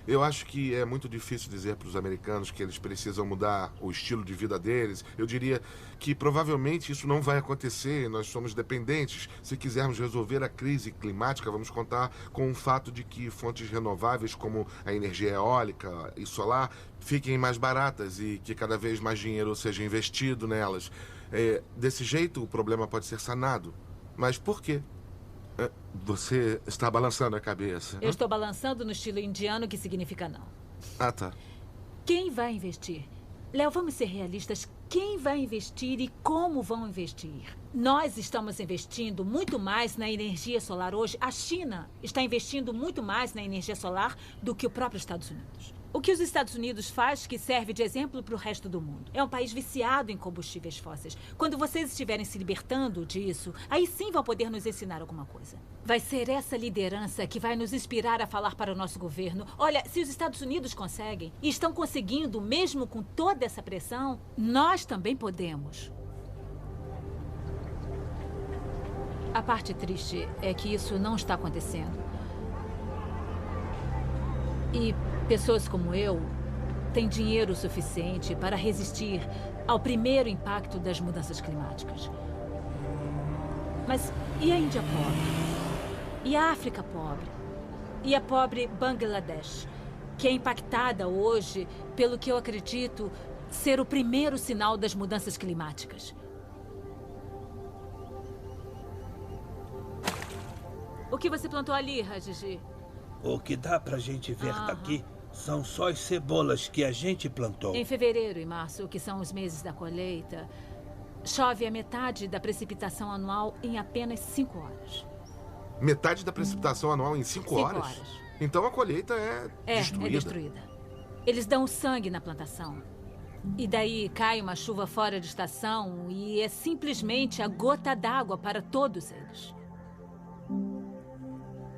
eu acho que é muito difícil dizer para os americanos que eles precisam mudar o estilo de vida deles. Eu diria que provavelmente isso não vai acontecer. Nós somos dependentes. Se quisermos resolver a crise climática, vamos contar com o fato de que fontes renováveis como a energia eólica e solar fiquem mais baratas e que cada vez mais dinheiro seja investido nelas. Desse jeito, o problema pode ser sanado. Mas por quê? Você está balançando a cabeça. Eu estou balançando no estilo indiano, que significa não. Ah, tá. Quem vai investir? Léo, vamos ser realistas. Quem vai investir e como vão investir? Nós estamos investindo muito mais na energia solar hoje. A China está investindo muito mais na energia solar do que o próprio Estados Unidos. O que os Estados Unidos faz que serve de exemplo para o resto do mundo. É um país viciado em combustíveis fósseis. Quando vocês estiverem se libertando disso, aí sim vão poder nos ensinar alguma coisa. Vai ser essa liderança que vai nos inspirar a falar para o nosso governo. Olha, se os Estados Unidos conseguem, e estão conseguindo mesmo com toda essa pressão, nós também podemos. A parte triste é que isso não está acontecendo. E pessoas como eu têm dinheiro suficiente para resistir ao primeiro impacto das mudanças climáticas. Mas e a Índia pobre? E a África pobre? E a pobre Bangladesh, que é impactada hoje pelo que eu acredito ser o primeiro sinal das mudanças climáticas? O que você plantou ali, Rajiji? O que dá pra gente ver daqui são só as cebolas que a gente plantou. Em fevereiro e março, que são os meses da colheita, chove a metade da precipitação anual em apenas 5 horas. Metade da precipitação anual em 5 horas? Então a colheita é destruída. É destruída. Eles dão sangue na plantação. E daí cai uma chuva fora de estação e é simplesmente a gota d'água para todos eles.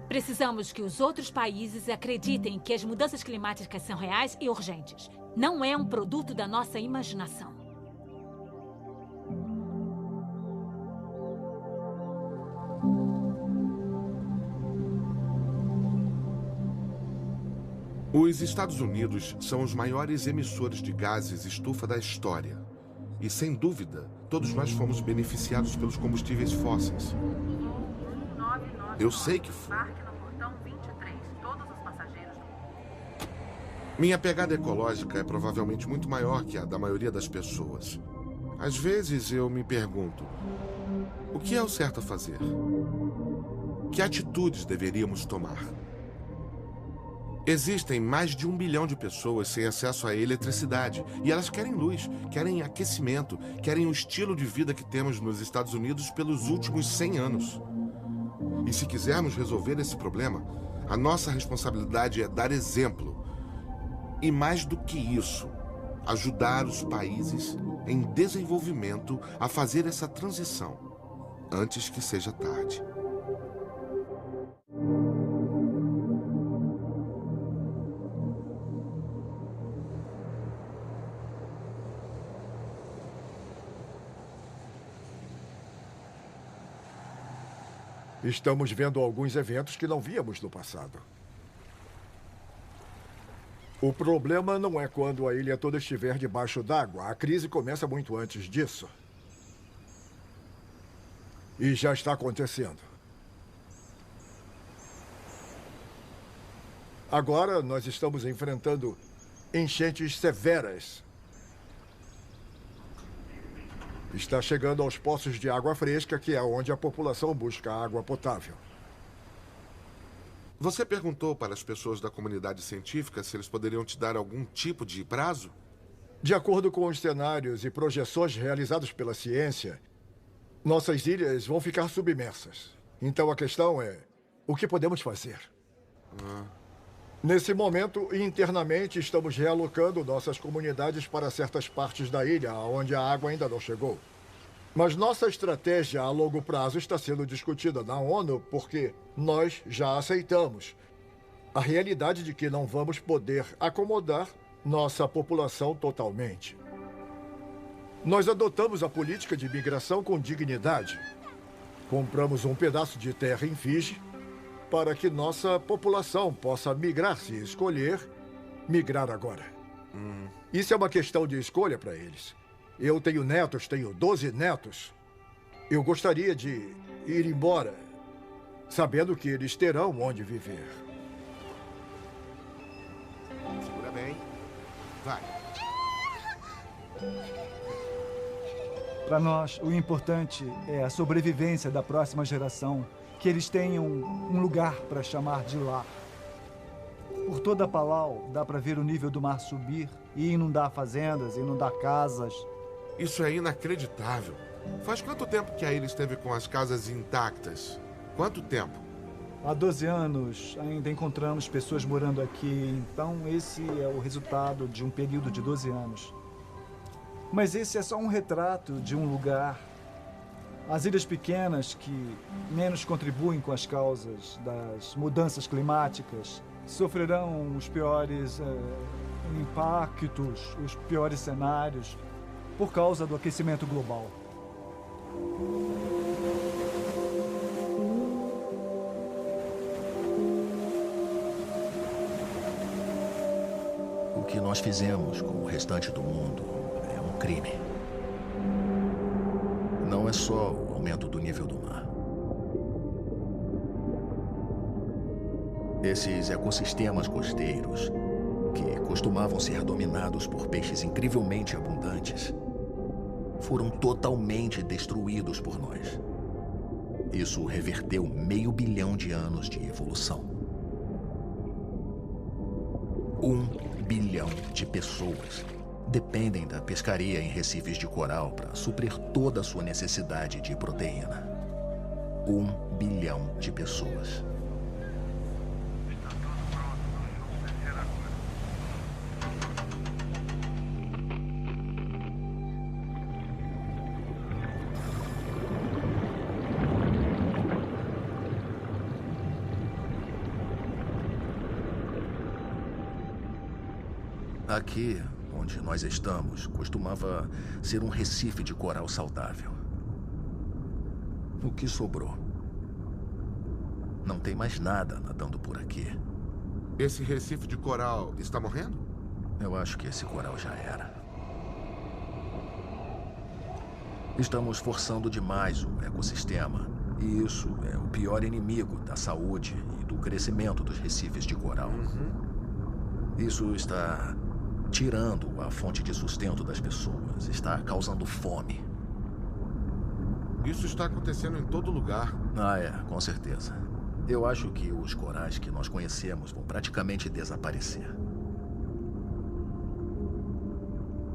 Precisamos que os outros países acreditem que as mudanças climáticas são reais e urgentes. Não é um produto da nossa imaginação. Os Estados Unidos são os maiores emissores de gases estufa da história. E, sem dúvida, todos nós fomos beneficiados pelos combustíveis fósseis. Eu sei que foi. Minha pegada ecológica é provavelmente muito maior que a da maioria das pessoas. Às vezes eu me pergunto, o que é o certo a fazer? Que atitudes deveríamos tomar? Existem mais de 1 bilhão de pessoas sem acesso à eletricidade e elas querem luz, querem aquecimento, querem o estilo de vida que temos nos Estados Unidos pelos últimos 100 anos. E se quisermos resolver esse problema, a nossa responsabilidade é dar exemplo. E mais do que isso, ajudar os países em desenvolvimento a fazer essa transição antes que seja tarde. Estamos vendo alguns eventos que não víamos no passado. O problema não é quando a ilha toda estiver debaixo d'água. A crise começa muito antes disso. E já está acontecendo. Agora nós estamos enfrentando enchentes severas. Está chegando aos poços de água fresca, que é onde a população busca água potável. Você perguntou para as pessoas da comunidade científica se eles poderiam te dar algum tipo de prazo? De acordo com os cenários e projeções realizados pela ciência, nossas ilhas vão ficar submersas. Então a questão é, o que podemos fazer? Nesse momento, internamente, estamos realocando nossas comunidades para certas partes da ilha, onde a água ainda não chegou. Mas nossa estratégia a longo prazo está sendo discutida na ONU porque nós já aceitamos a realidade de que não vamos poder acomodar nossa população totalmente. Nós adotamos a política de imigração com dignidade. Compramos um pedaço de terra em Fiji para que nossa população possa migrar, se escolher, migrar agora. Isso é uma questão de escolha para eles. Eu tenho netos, tenho 12 netos. Eu gostaria de ir embora, sabendo que eles terão onde viver. Segura bem. Vai. Para nós, o importante é a sobrevivência da próxima geração, que eles tenham um lugar para chamar de lar. Por toda Palau, dá para ver o nível do mar subir e inundar fazendas, inundar casas. Isso é inacreditável. Faz quanto tempo que a ilha esteve com as casas intactas? Quanto tempo? Há 12 anos ainda encontramos pessoas morando aqui, então esse é o resultado de um período de 12 anos. Mas esse é só um retrato de um lugar. As ilhas pequenas que menos contribuem com as causas das mudanças climáticas sofrerão os piores impactos, os piores cenários por causa do aquecimento global. O que nós fizemos com o restante do mundo é um crime. Não é só o aumento do nível do mar. Esses ecossistemas costeiros, que costumavam ser dominados por peixes incrivelmente abundantes, foram totalmente destruídos por nós. Isso reverteu 500 milhões de anos de evolução. 1 bilhão de pessoas dependem da pescaria em recifes de coral para suprir toda a sua necessidade de proteína. 1 bilhão de pessoas. Aqui, onde nós estamos, costumava ser um recife de coral saudável. O que sobrou? Não tem mais nada nadando por aqui. Esse recife de coral está morrendo? Eu acho que esse coral já era. Estamos forçando demais o ecossistema. E isso é o pior inimigo da saúde e do crescimento dos recifes de coral. Isso está tirando a fonte de sustento das pessoas, está causando fome. Isso está acontecendo em todo lugar. Ah, é, com certeza. Eu acho que os corais que nós conhecemos vão praticamente desaparecer.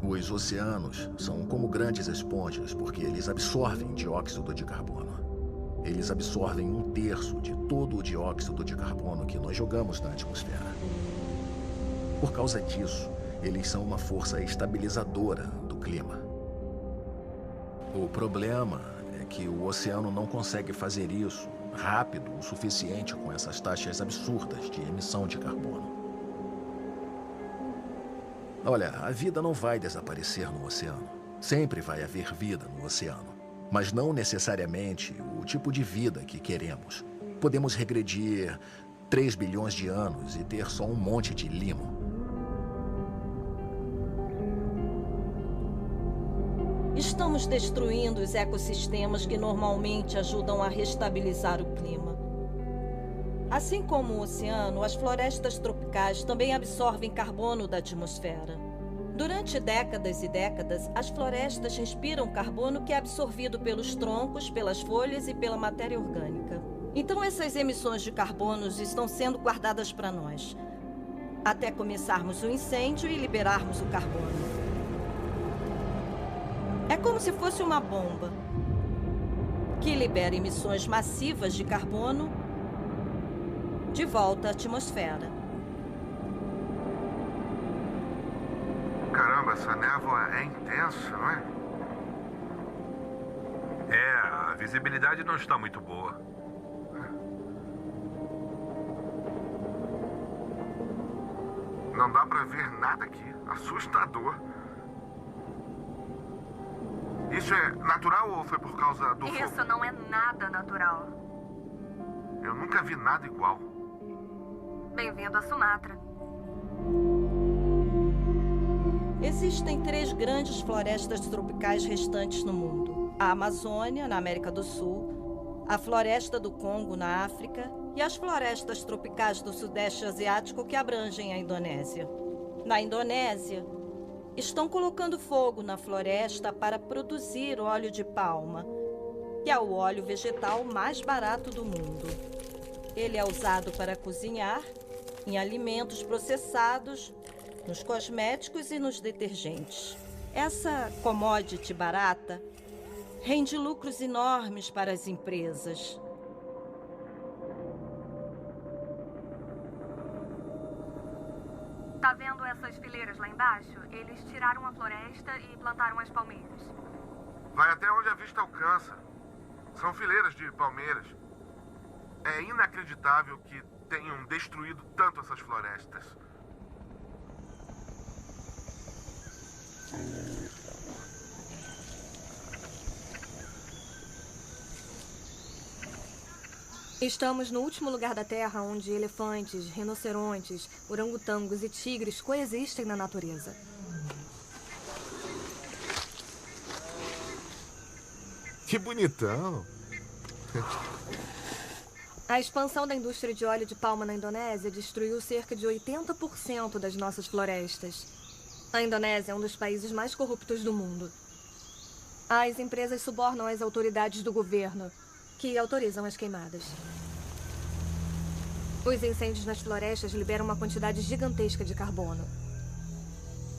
Os oceanos são como grandes esponjas porque eles absorvem dióxido de carbono. Eles absorvem 1/3 de todo o dióxido de carbono que nós jogamos na atmosfera. Por causa disso, eles são uma força estabilizadora do clima. O problema é que o oceano não consegue fazer isso rápido o suficiente com essas taxas absurdas de emissão de carbono. Olha, a vida não vai desaparecer no oceano. Sempre vai haver vida no oceano. mas não necessariamente o tipo de vida que queremos. Podemos regredir 3 bilhões de anos e ter só um monte de limo. Estamos destruindo os ecossistemas que normalmente ajudam a restabilizar o clima. Assim como o oceano, as florestas tropicais também absorvem carbono da atmosfera. Durante décadas e décadas, as florestas respiram carbono que é absorvido pelos troncos, pelas folhas e pela matéria orgânica. Então essas emissões de carbono estão sendo guardadas para nós, até começarmos o incêndio e liberarmos o carbono. É como se fosse uma bomba que libera emissões massivas de carbono de volta à atmosfera. Caramba, essa névoa é intensa, não é? É, a visibilidade não está muito boa. Não dá pra ver nada aqui. Assustador. Isso é natural ou foi por causa do fogo? Isso não é nada natural. Eu nunca vi nada igual. Bem-vindo a Sumatra. Existem 3 grandes florestas tropicais restantes no mundo. A Amazônia, na América do Sul, a Floresta do Congo, na África, e as florestas tropicais do Sudeste Asiático que abrangem a Indonésia. Na Indonésia, estão colocando fogo na floresta para produzir óleo de palma, que é o óleo vegetal mais barato do mundo. Ele é usado para cozinhar, em alimentos processados, nos cosméticos e nos detergentes. Essa commodity barata rende lucros enormes para as empresas. Tá vendo essas fileiras lá embaixo? Eles tiraram a floresta e plantaram as palmeiras. Vai até onde a vista alcança. São fileiras de palmeiras. É inacreditável que tenham destruído tanto essas florestas. Estamos no último lugar da Terra onde elefantes, rinocerontes, orangotangos e tigres coexistem na natureza. Que bonitão! A expansão da indústria de óleo de palma na Indonésia destruiu cerca de 80% das nossas florestas. A Indonésia é um dos países mais corruptos do mundo. As empresas subornam as autoridades do governo, que autorizam as queimadas. Os incêndios nas florestas liberam uma quantidade gigantesca de carbono.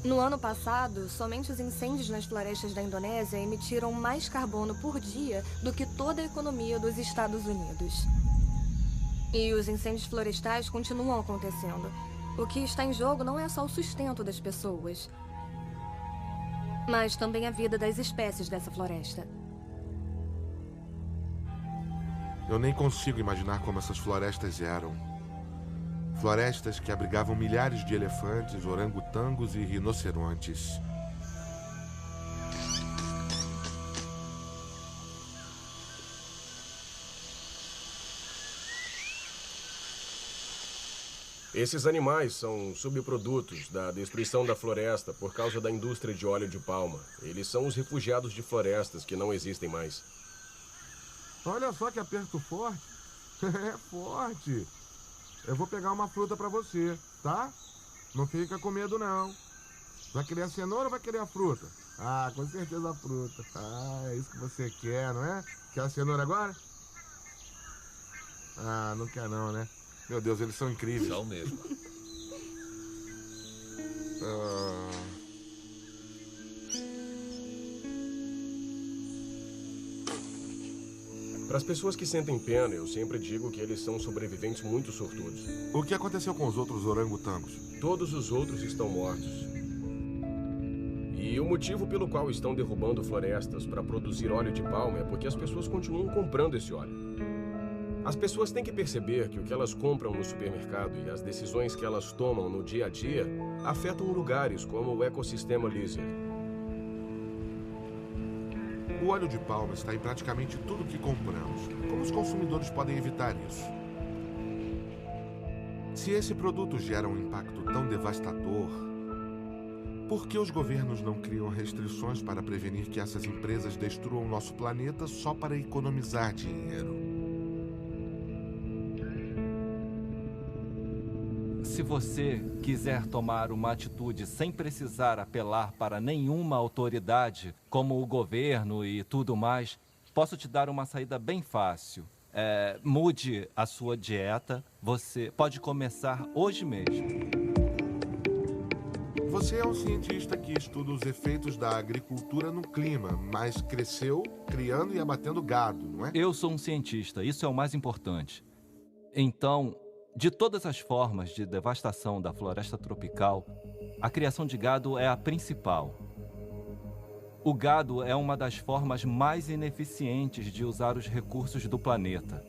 No ano passado, somente os incêndios nas florestas da Indonésia emitiram mais carbono por dia do que toda a economia dos Estados Unidos. E os incêndios florestais continuam acontecendo. O que está em jogo não é só o sustento das pessoas, mas também a vida das espécies dessa floresta. Eu nem consigo imaginar como essas florestas eram. Florestas que abrigavam milhares de elefantes, orangotangos e rinocerontes. Esses animais são subprodutos da destruição da floresta por causa da indústria de óleo de palma. Eles são os refugiados de florestas que não existem mais. Olha só que aperto forte. É forte. Eu vou pegar uma fruta pra você, tá? Não fica com medo, não. Vai querer a cenoura ou vai querer a fruta? Ah, com certeza a fruta. Ah, é isso que você quer, não é? Quer a cenoura agora? Ah, não quer não, né? Meu Deus, eles são incríveis. São mesmo. Para as pessoas que sentem pena, eu sempre digo que eles são sobreviventes muito sortudos. O que aconteceu com os outros orangotangos? Todos os outros estão mortos. E o motivo pelo qual estão derrubando florestas para produzir óleo de palma é porque as pessoas continuam comprando esse óleo. As pessoas têm que perceber que o que elas compram no supermercado e as decisões que elas tomam no dia a dia afetam lugares como o ecossistema Lizard. O óleo de palma está em praticamente tudo que compramos. Como os consumidores podem evitar isso? Se esse produto gera um impacto tão devastador, por que os governos não criam restrições para prevenir que essas empresas destruam nosso planeta só para economizar dinheiro? Se você quiser tomar uma atitude sem precisar apelar para nenhuma autoridade, como o governo e tudo mais, posso te dar uma saída bem fácil. Mude a sua dieta. Você pode começar hoje mesmo. Você é um cientista que estuda os efeitos da agricultura no clima, mas cresceu criando e abatendo gado, não é? Eu sou um cientista, isso é o mais importante. Então, de todas as formas de devastação da floresta tropical, a criação de gado é a principal. O gado é uma das formas mais ineficientes de usar os recursos do planeta.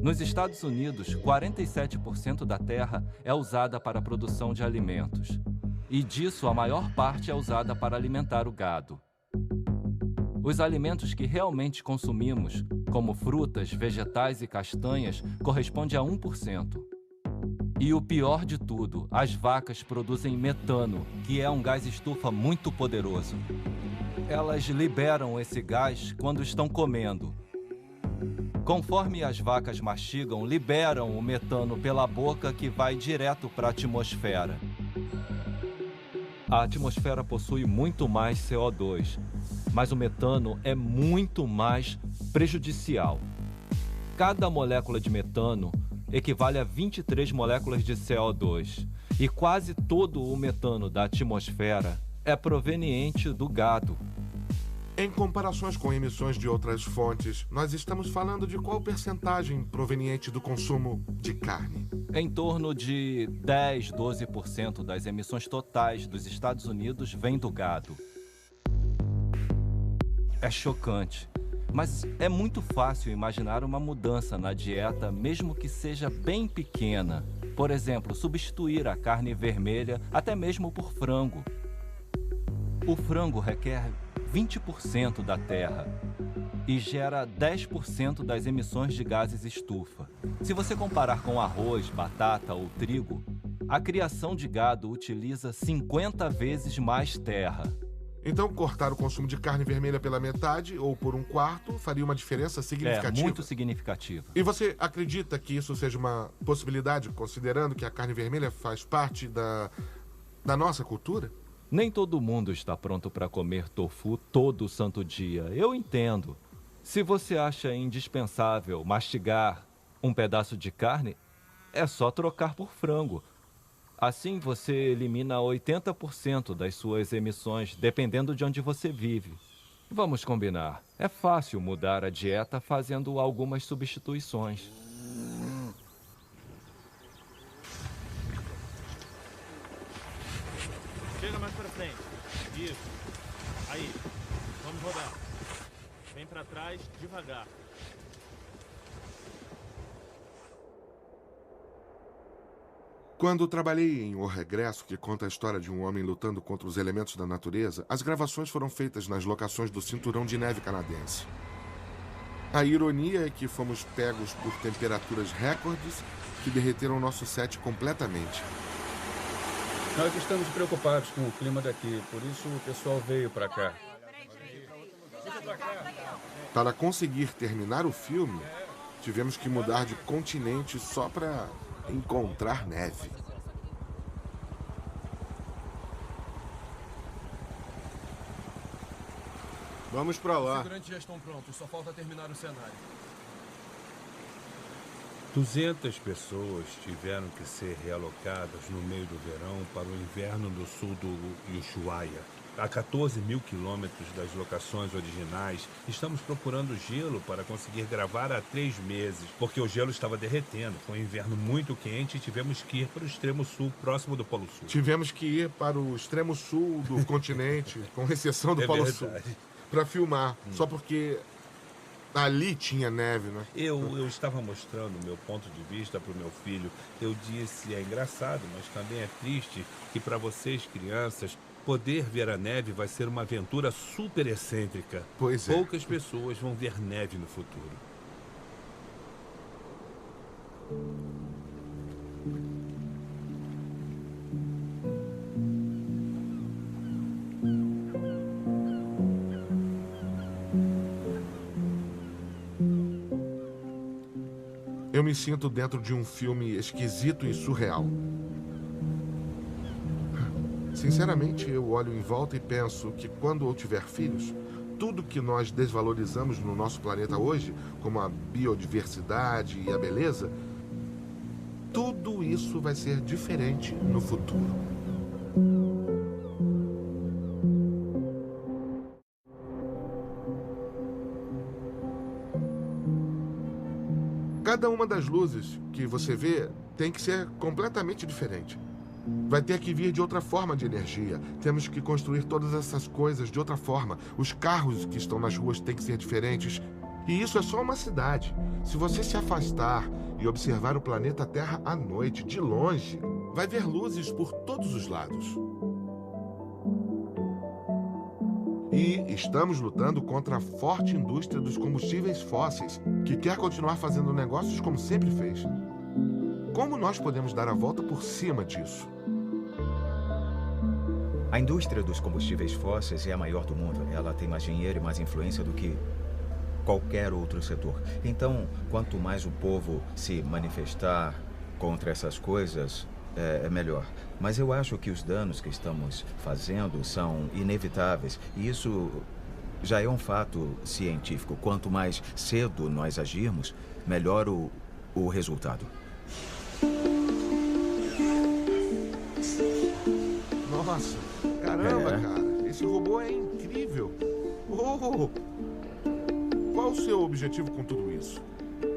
Nos Estados Unidos, 47% da terra é usada para a produção de alimentos. E disso, a maior parte é usada para alimentar o gado. Os alimentos que realmente consumimos, como frutas, vegetais e castanhas, corresponde a 1%. E o pior de tudo, as vacas produzem metano, que é um gás estufa muito poderoso. Elas liberam esse gás quando estão comendo. Conforme as vacas mastigam, liberam o metano pela boca que vai direto para a atmosfera. A atmosfera possui muito mais CO2, mas o metano é muito mais prejudicial. Cada molécula de metano equivale a 23 moléculas de CO2. E quase todo o metano da atmosfera é proveniente do gado. Em comparações com emissões de outras fontes, nós estamos falando de qual percentagem proveniente do consumo de carne? Em torno de 10, 12% das emissões totais dos Estados Unidos vem do gado. É chocante. Mas é muito fácil imaginar uma mudança na dieta, mesmo que seja bem pequena. Por exemplo, substituir a carne vermelha até mesmo por frango. O frango requer 20% da terra e gera 10% das emissões de gases estufa. Se você comparar com arroz, batata ou trigo, a criação de gado utiliza 50 vezes mais terra. Então, cortar o consumo de carne vermelha pela metade ou por 1/4 faria uma diferença significativa? É, muito significativa. E você acredita que isso seja uma possibilidade, considerando que a carne vermelha faz parte da nossa cultura? Nem todo mundo está pronto para comer tofu todo santo dia. Eu entendo. Se você acha indispensável mastigar um pedaço de carne, é só trocar por frango. Assim, você elimina 80% das suas emissões, dependendo de onde você vive. Vamos combinar. É fácil mudar a dieta fazendo algumas substituições. Chega mais pra frente. Isso. Aí. Vamos rodar. Vem pra trás, devagar. Quando trabalhei em O Regresso, que conta a história de um homem lutando contra os elementos da natureza, as gravações foram feitas nas locações do Cinturão de Neve canadense. A ironia é que fomos pegos por temperaturas recordes que derreteram nosso set completamente. Nós estamos preocupados com o clima daqui, por isso o pessoal veio para cá. Para conseguir terminar o filme, tivemos que mudar de continente só para encontrar neve. Vamos para lá. Os figurantes já estão prontos, só falta terminar o cenário. 200 pessoas tiveram que ser realocadas no meio do verão para o inverno no sul do Ushuaia. A 14 mil quilômetros das locações originais, estamos procurando gelo para conseguir gravar há 3 meses, porque o gelo estava derretendo. Foi um inverno muito quente e tivemos que ir para o extremo sul, próximo do Polo Sul. Tivemos que ir para o extremo sul do continente, com exceção do Polo Sul, para filmar, só porque Ali tinha neve, né? Eu estava mostrando o meu ponto de vista para o meu filho. Eu disse, é engraçado, mas também é triste que para vocês, crianças, poder ver a neve vai ser uma aventura super excêntrica. Pois é. Poucas pessoas vão ver neve no futuro. Eu me sinto dentro de um filme esquisito e surreal. Sinceramente, eu olho em volta e penso que quando eu tiver filhos, tudo que nós desvalorizamos no nosso planeta hoje, como a biodiversidade e a beleza, tudo isso vai ser diferente no futuro. Cada uma das luzes que você vê tem que ser completamente diferente. Vai ter que vir de outra forma de energia. Temos que construir todas essas coisas de outra forma. Os carros que estão nas ruas têm que ser diferentes. E isso é só uma cidade. Se você se afastar e observar o planeta Terra à noite, de longe, vai ver luzes por todos os lados. E estamos lutando contra a forte indústria dos combustíveis fósseis, que quer continuar fazendo negócios como sempre fez. Como nós podemos dar a volta por cima disso? A indústria dos combustíveis fósseis é a maior do mundo. Ela tem mais dinheiro e mais influência do que qualquer outro setor. Então, quanto mais o povo se manifestar contra essas coisas, é melhor. Mas eu acho que os danos que estamos fazendo são inevitáveis. E isso já é um fato científico. Quanto mais cedo nós agirmos, melhor o resultado. Nossa, caramba, cara. Esse robô é incrível. Oh, qual o seu objetivo com tudo isso?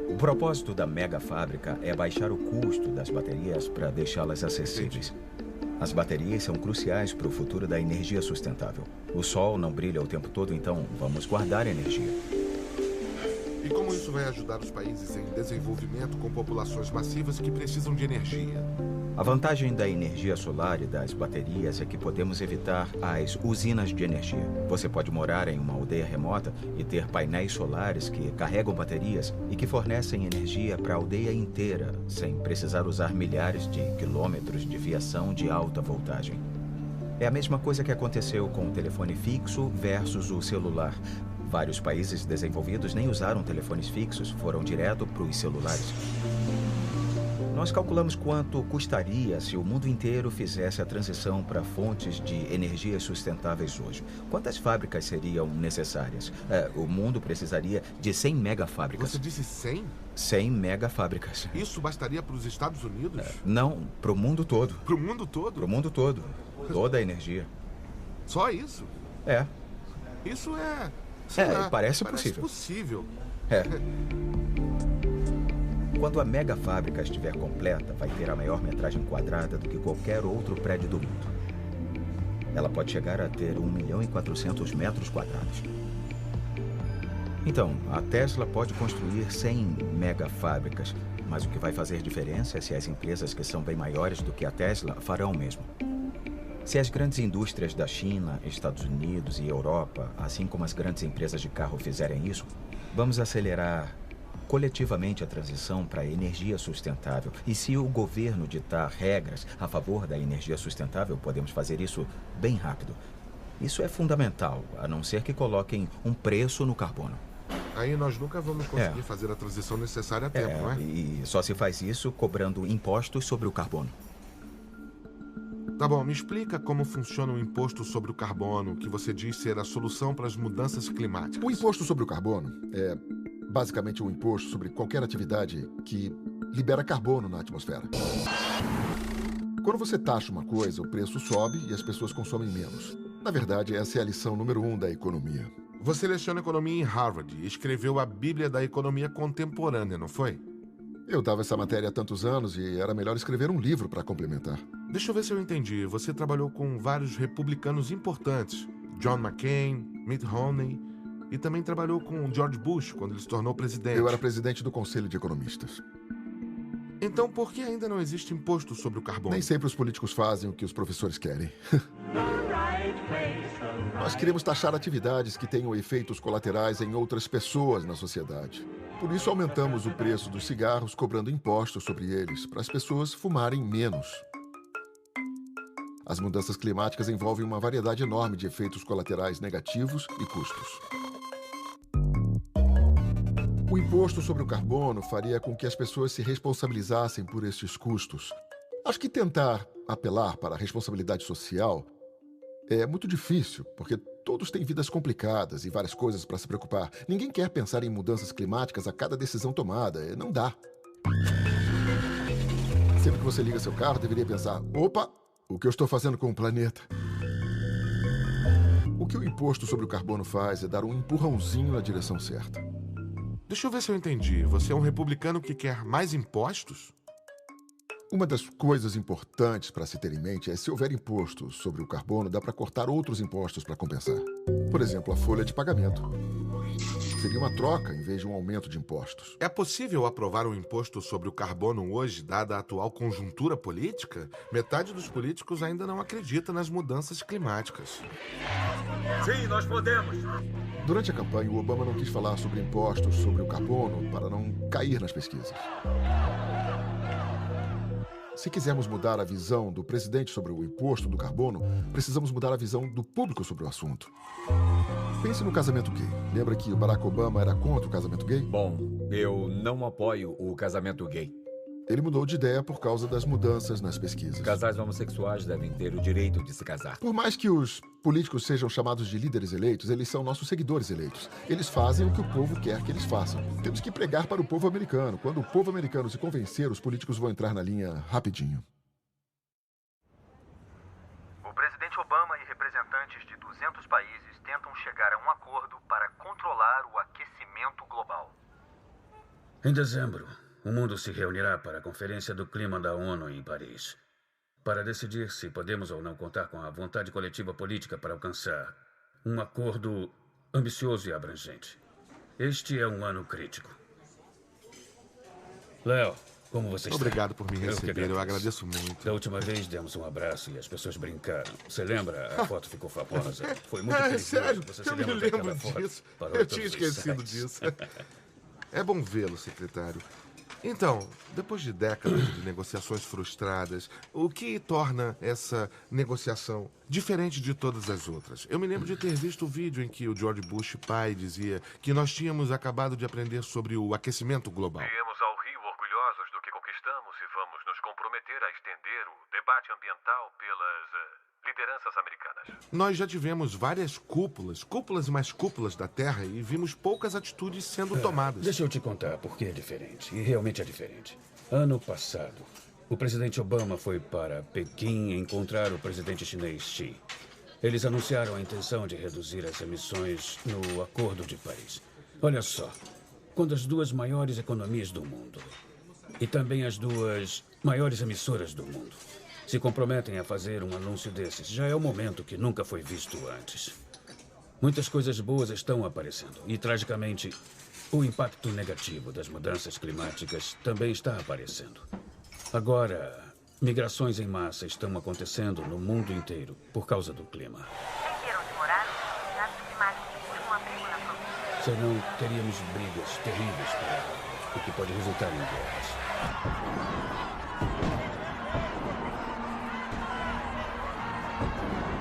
O propósito da mega fábrica é baixar o custo das baterias para deixá-las acessíveis. As baterias são cruciais para o futuro da energia sustentável. O sol não brilha o tempo todo, então vamos guardar energia. E como isso vai ajudar os países em desenvolvimento com populações massivas que precisam de energia? A vantagem da energia solar e das baterias é que podemos evitar as usinas de energia. Você pode morar em uma aldeia remota e ter painéis solares que carregam baterias e que fornecem energia para a aldeia inteira, sem precisar usar milhares de quilômetros de fiação de alta voltagem. É a mesma coisa que aconteceu com o telefone fixo versus o celular. Vários países desenvolvidos nem usaram telefones fixos, foram direto para os celulares. Nós calculamos quanto custaria se o mundo inteiro fizesse a transição para fontes de energias sustentáveis hoje. Quantas fábricas seriam necessárias? O mundo precisaria de 100 megafábricas. Você disse 100? 100 megafábricas. Isso bastaria para os Estados Unidos? Não, para o mundo todo. Para o mundo todo? Para o mundo todo. Toda a energia. Só isso? É. Isso é... Parece possível. Quando a mega fábrica estiver completa, vai ter a maior metragem quadrada do que qualquer outro prédio do mundo. Ela pode chegar a ter 1.400.000 metros quadrados. Então, a Tesla pode construir 100 mega fábricas, mas o que vai fazer diferença é se as empresas que são bem maiores do que a Tesla farão o mesmo. Se as grandes indústrias da China, Estados Unidos e Europa, assim como as grandes empresas de carro fizerem isso, vamos acelerar coletivamente a transição para a energia sustentável. E se o governo ditar regras a favor da energia sustentável, podemos fazer isso bem rápido. Isso é fundamental, a não ser que coloquem um preço no carbono. Aí nós nunca vamos conseguir fazer a transição necessária a tempo, não é? E só se faz isso cobrando impostos sobre o carbono. Tá bom, me explica como funciona o imposto sobre o carbono, que você diz ser a solução para as mudanças climáticas. O imposto sobre o carbono é basicamente um imposto sobre qualquer atividade que libera carbono na atmosfera. Quando você taxa uma coisa, o preço sobe e as pessoas consomem menos. Na verdade, essa é a lição número 1 da economia. Você leciona economia em Harvard e escreveu a Bíblia da Economia Contemporânea, não foi? Eu dava essa matéria há tantos anos e era melhor escrever um livro para complementar. Deixa eu ver se eu entendi. Você trabalhou com vários republicanos importantes. John McCain, Mitt Romney. e também trabalhou com George Bush quando ele se tornou presidente. Eu era presidente do Conselho de Economistas. Então, por que ainda não existe imposto sobre o carbono? Nem sempre os políticos fazem o que os professores querem. Nós queremos taxar atividades que tenham efeitos colaterais em outras pessoas na sociedade. Por isso, aumentamos o preço dos cigarros, cobrando impostos sobre eles, para as pessoas fumarem menos. As mudanças climáticas envolvem uma variedade enorme de efeitos colaterais negativos e custos. O imposto sobre o carbono faria com que as pessoas se responsabilizassem por estes custos. Acho que tentar apelar para a responsabilidade social é muito difícil, porque todos têm vidas complicadas e várias coisas para se preocupar. Ninguém quer pensar em mudanças climáticas a cada decisão tomada. Não dá. Sempre que você liga seu carro, deveria pensar: opa, o que eu estou fazendo com o planeta? O que o imposto sobre o carbono faz é dar um empurrãozinho na direção certa. Deixa eu ver se eu entendi. Você é um republicano que quer mais impostos? Uma das coisas importantes para se ter em mente é se houver imposto sobre o carbono, dá para cortar outros impostos para compensar. Por exemplo, a folha de pagamento. Seria uma troca em vez de um aumento de impostos. É possível aprovar um imposto sobre o carbono hoje, dada a atual conjuntura política? Metade dos políticos ainda não acredita nas mudanças climáticas. Sim, nós podemos. Durante a campanha, o Obama não quis falar sobre impostos sobre o carbono para não cair nas pesquisas. Se quisermos mudar a visão do presidente sobre o imposto do carbono, precisamos mudar a visão do público sobre o assunto. Pense no casamento gay. Lembra que o Barack Obama era contra o casamento gay? Bom, eu não apoio o casamento gay. Ele mudou de ideia por causa das mudanças nas pesquisas. Casais homossexuais devem ter o direito de se casar. Por mais que os políticos sejam chamados de líderes eleitos, eles são nossos seguidores eleitos. Eles fazem o que o povo quer que eles façam. Temos que pregar para o povo americano. Quando o povo americano se convencer, os políticos vão entrar na linha rapidinho. O presidente Obama e representantes de 200 países tentam chegar a um acordo para controlar o aquecimento global. Em dezembro, o mundo se reunirá para a Conferência do Clima da ONU em Paris, para decidir se podemos ou não contar com a vontade coletiva política para alcançar um acordo ambicioso e abrangente. Este é um ano crítico. Léo, como você está? Obrigado por me receber, eu agradeço muito. Da última vez demos um abraço e as pessoas brincaram. Você lembra? A foto ficou famosa. Foi muito perigoso. Sério, você eu me lembro disso. Eu tinha esquecido disso. É bom vê-lo, secretário. Então, depois de décadas de negociações frustradas, o que torna essa negociação diferente de todas as outras? Eu me lembro de ter visto o vídeo em que o George Bush pai dizia que nós tínhamos acabado de aprender sobre o aquecimento global. Viemos ao Rio orgulhosos do que conquistamos e vamos nos comprometer a estender o debate ambiental pelas lideranças americanas. Nós já tivemos várias cúpulas e mais cúpulas da Terra e vimos poucas atitudes sendo tomadas. Deixa eu te contar por que é diferente. E realmente é diferente. Ano passado, o presidente Obama foi para Pequim encontrar o presidente chinês Xi. Eles anunciaram a intenção de reduzir as emissões no Acordo de Paris. Olha só, quando as duas maiores economias do mundo e também as duas maiores emissoras do mundo se comprometem a fazer um anúncio desses, já é um momento que nunca foi visto antes. Muitas coisas boas estão aparecendo e, tragicamente, o impacto negativo das mudanças climáticas também está aparecendo. Agora, migrações em massa estão acontecendo no mundo inteiro por causa do clima. Senão, teríamos brigas terríveis para o que pode resultar em guerras.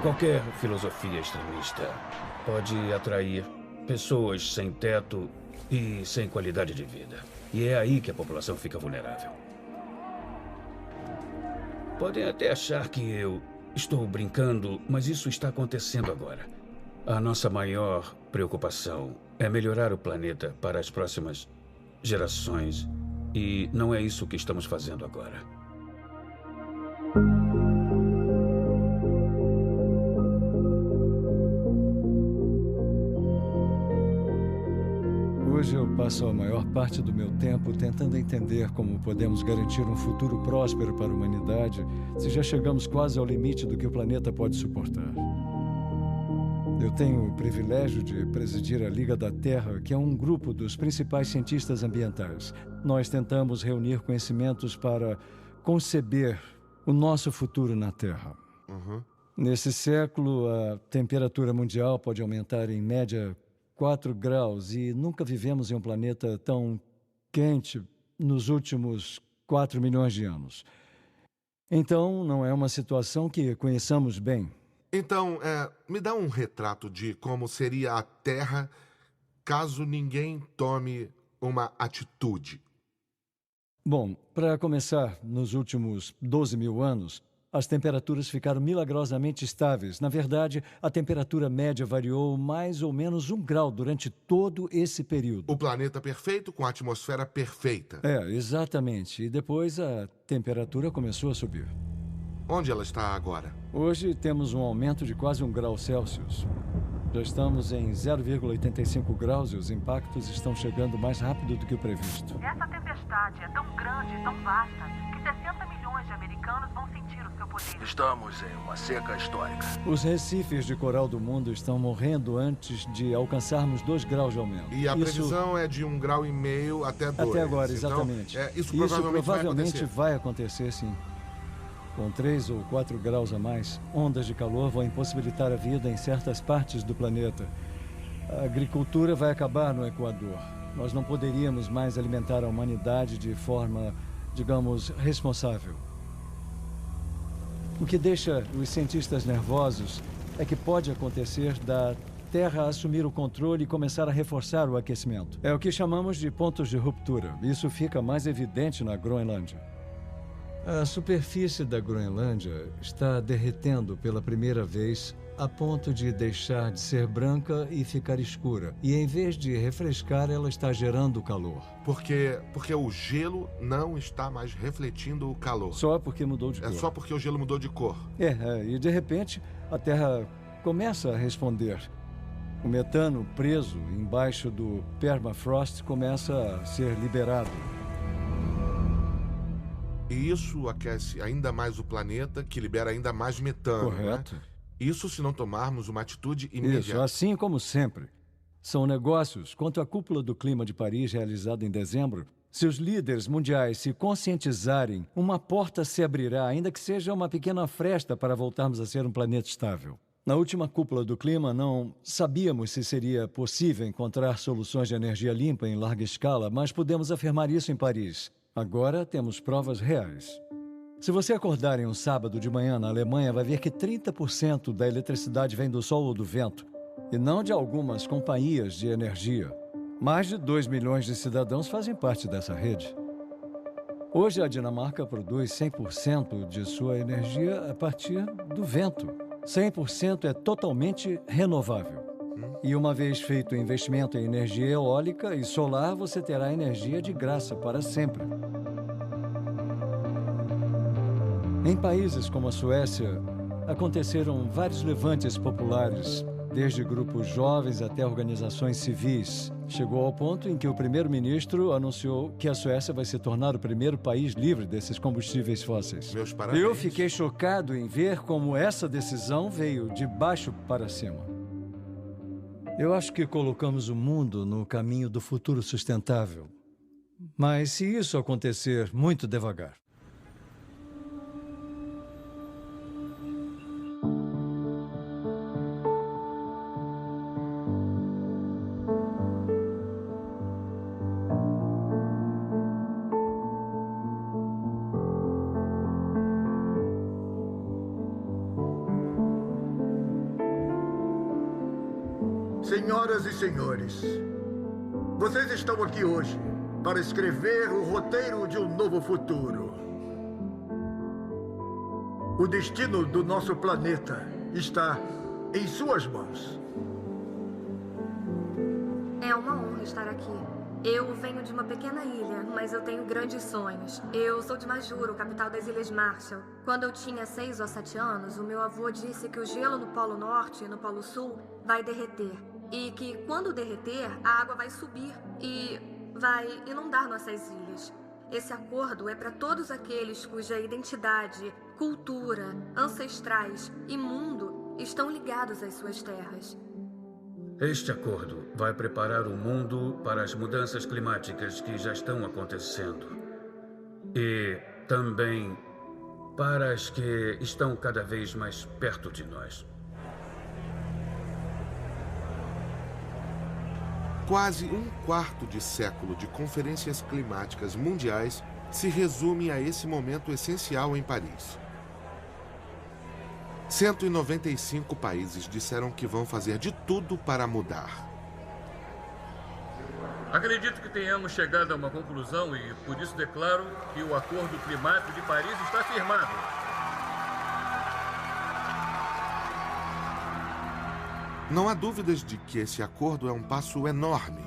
Qualquer filosofia extremista pode atrair pessoas sem teto e sem qualidade de vida. E é aí que a população fica vulnerável. Podem até achar que eu estou brincando, mas isso está acontecendo agora. A nossa maior preocupação é melhorar o planeta para as próximas gerações. E não é isso que estamos fazendo agora. Hoje eu passo a maior parte do meu tempo tentando entender como podemos garantir um futuro próspero para a humanidade se já chegamos quase ao limite do que o planeta pode suportar. Eu tenho o privilégio de presidir a Liga da Terra, que é um grupo dos principais cientistas ambientais. Nós tentamos reunir conhecimentos para conceber o nosso futuro na Terra. Nesse século, a temperatura mundial pode aumentar em média 4 graus e nunca vivemos em um planeta tão quente nos últimos 4 milhões de anos. Então, não é uma situação que conheçamos bem. Então, me dá um retrato de como seria a Terra caso ninguém tome uma atitude. Bom, para começar, nos últimos 12 mil anos, as temperaturas ficaram milagrosamente estáveis. Na verdade, a temperatura média variou mais ou menos 1 grau durante todo esse período. O planeta perfeito com a atmosfera perfeita. Exatamente. E depois a temperatura começou a subir. Onde ela está agora? Hoje temos um aumento de quase 1 grau Celsius. Já estamos em 0,85 graus e os impactos estão chegando mais rápido do que o previsto. Essa tempestade é tão grande e tão vasta que 60 milhões de americanos vão sentir o seu poder. Estamos em uma seca histórica. Os recifes de coral do mundo estão morrendo antes de alcançarmos 2 graus de aumento. E a previsão é de 1,5 graus até 2. Até agora, exatamente. Então, isso provavelmente vai acontecer, sim. Com 3 ou 4 graus a mais, ondas de calor vão impossibilitar a vida em certas partes do planeta. A agricultura vai acabar no Equador. Nós não poderíamos mais alimentar a humanidade de forma, digamos, responsável. O que deixa os cientistas nervosos é que pode acontecer da Terra assumir o controle e começar a reforçar o aquecimento. É o que chamamos de pontos de ruptura. Isso fica mais evidente na Groenlândia. A superfície da Groenlândia está derretendo pela primeira vez a ponto de deixar de ser branca e ficar escura. E em vez de refrescar, ela está gerando calor. Porque o gelo não está mais refletindo o calor. Só porque mudou de cor. É só porque o gelo mudou de cor. E de repente a Terra começa a responder. O metano preso embaixo do permafrost começa a ser liberado. E isso aquece ainda mais o planeta, que libera ainda mais metano. Correto. Né? Isso se não tomarmos uma atitude imediata. Isso, assim como sempre. São negócios. Quanto à cúpula do clima de Paris, realizada em dezembro, se os líderes mundiais se conscientizarem, uma porta se abrirá, ainda que seja uma pequena fresta para voltarmos a ser um planeta estável. Na última cúpula do clima, não sabíamos se seria possível encontrar soluções de energia limpa em larga escala, mas pudemos afirmar isso em Paris. Agora temos provas reais. Se você acordar em um sábado de manhã na Alemanha, vai ver que 30% da eletricidade vem do sol ou do vento, e não de algumas companhias de energia. Mais de 2 milhões de cidadãos fazem parte dessa rede. Hoje, a Dinamarca produz 100% de sua energia a partir do vento. 100% é totalmente renovável. E uma vez feito o investimento em energia eólica e solar, você terá energia de graça para sempre. Em países como a Suécia, aconteceram vários levantes populares, desde grupos jovens até organizações civis. Chegou ao ponto em que o primeiro-ministro anunciou que a Suécia vai se tornar o primeiro país livre desses combustíveis fósseis. Meus parabéns. Eu fiquei chocado em ver como essa decisão veio de baixo para cima. Eu acho que colocamos o mundo no caminho do futuro sustentável. Mas se isso acontecer muito devagar. Senhoras e senhores, vocês estão aqui hoje para escrever o roteiro de um novo futuro. O destino do nosso planeta está em suas mãos. É uma honra estar aqui. Eu venho de uma pequena ilha, mas eu tenho grandes sonhos. Eu sou de Majuro, capital das Ilhas Marshall. Quando eu tinha 6 ou 7 anos, o meu avô disse que o gelo no Polo Norte e no Polo Sul vai derreter. E que quando derreter, a água vai subir e vai inundar nossas ilhas. Esse acordo é para todos aqueles cuja identidade, cultura, ancestrais e mundo estão ligados às suas terras. Este acordo vai preparar o mundo para as mudanças climáticas que já estão acontecendo. E também para as que estão cada vez mais perto de nós. Quase um quarto de século de conferências climáticas mundiais se resume a esse momento essencial em Paris. 195 países disseram que vão fazer de tudo para mudar. Acredito que tenhamos chegado a uma conclusão e, por isso, declaro que o Acordo Climático de Paris está firmado. Não há dúvidas de que esse acordo é um passo enorme.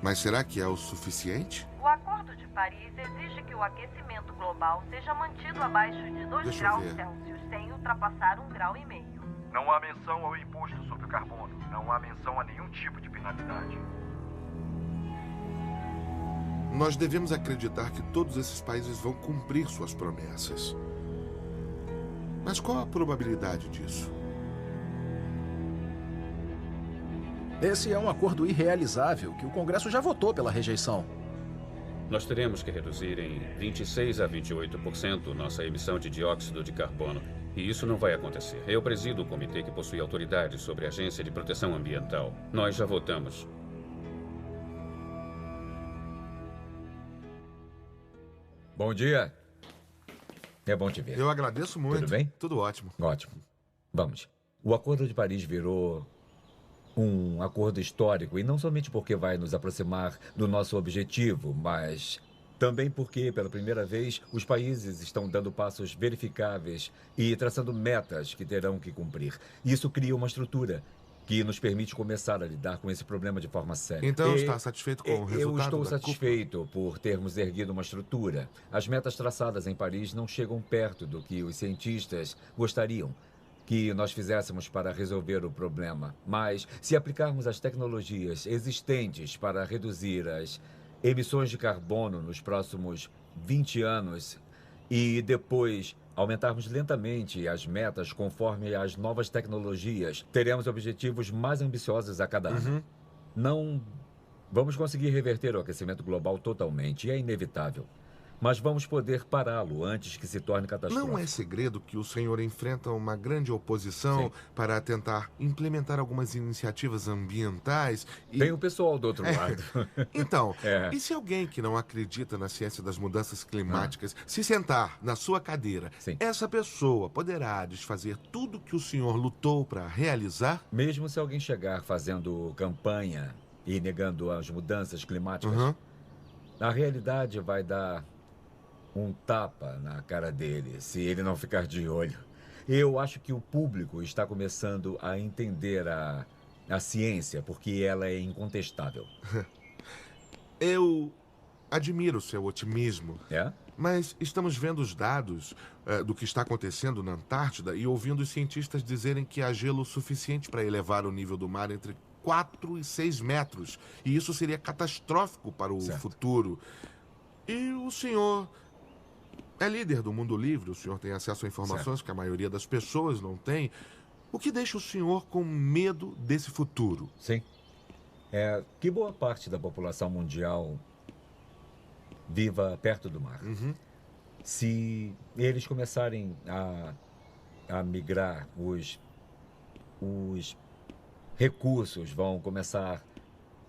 Mas será que é o suficiente? O Acordo de Paris exige que o aquecimento global seja mantido abaixo de 2 graus Celsius, sem ultrapassar 1,5 graus. Não há menção ao imposto sobre o carbono. Não há menção a nenhum tipo de penalidade. Nós devemos acreditar que todos esses países vão cumprir suas promessas. Mas qual a probabilidade disso? Esse é um acordo irrealizável que o Congresso já votou pela rejeição. Nós teremos que reduzir em 26% a 28% nossa emissão de dióxido de carbono. E isso não vai acontecer. Eu presido o comitê que possui autoridade sobre a Agência de Proteção Ambiental. Nós já votamos. Bom dia. É bom te ver. Eu agradeço muito. Tudo bem? Tudo ótimo. Ótimo. Vamos. O Acordo de Paris virou um acordo histórico, e não somente porque vai nos aproximar do nosso objetivo, mas também porque, pela primeira vez, os países estão dando passos verificáveis e traçando metas que terão que cumprir. Isso cria uma estrutura que nos permite começar a lidar com esse problema de forma séria. Então, está satisfeito com o resultado? Eu estou satisfeito por termos erguido uma estrutura. As metas traçadas em Paris não chegam perto do que os cientistas gostariam que nós fizéssemos para resolver o problema. Mas, se aplicarmos as tecnologias existentes para reduzir as emissões de carbono nos próximos 20 anos e depois aumentarmos lentamente as metas conforme as novas tecnologias, teremos objetivos mais ambiciosos a cada ano. Não vamos conseguir reverter o aquecimento global totalmente, é inevitável. Mas vamos poder pará-lo antes que se torne catastrófico. Não é segredo que o senhor enfrenta uma grande oposição para tentar implementar algumas iniciativas ambientais e... Tem o pessoal do outro lado. Então, e se alguém que não acredita na ciência das mudanças climáticas se sentar na sua cadeira, essa pessoa poderá desfazer tudo que o senhor lutou para realizar? Mesmo se alguém chegar fazendo campanha e negando as mudanças climáticas, a realidade vai dar um tapa na cara dele, se ele não ficar de olho. Eu acho que o público está começando a entender a ciência, porque ela é incontestável. Eu admiro o seu otimismo. Mas estamos vendo os dados do que está acontecendo na Antártida e ouvindo os cientistas dizerem que há gelo suficiente para elevar o nível do mar entre 4 e 6 metros. E isso seria catastrófico para o futuro. E o senhor é líder do mundo livre, o senhor tem acesso a informações que a maioria das pessoas não tem. O que deixa o senhor com medo desse futuro? Sim. É que boa parte da população mundial viva perto do mar. Se eles começarem a migrar, os recursos vão começar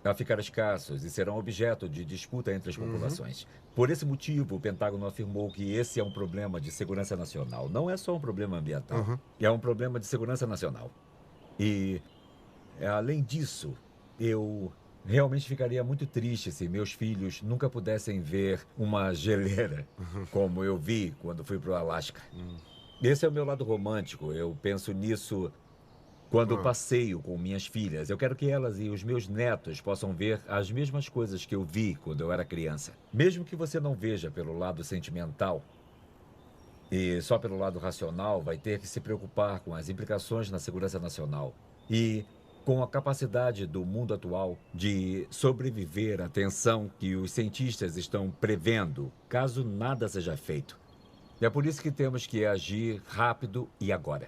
a ficar escassos e serão objeto de disputa entre as populações. Por esse motivo, o Pentágono afirmou que esse é um problema de segurança nacional. Não é só um problema ambiental, é um problema de segurança nacional. E, além disso, eu realmente ficaria muito triste se meus filhos nunca pudessem ver uma geleira, como eu vi quando fui para o Alasca. Esse é o meu lado romântico. Eu penso nisso quando passeio com minhas filhas. Eu quero que elas e os meus netos possam ver as mesmas coisas que eu vi quando eu era criança. Mesmo que você não veja pelo lado sentimental e só pelo lado racional, vai ter que se preocupar com as implicações na segurança nacional e com a capacidade do mundo atual de sobreviver à tensão que os cientistas estão prevendo, caso nada seja feito. É por isso que temos que agir rápido e agora.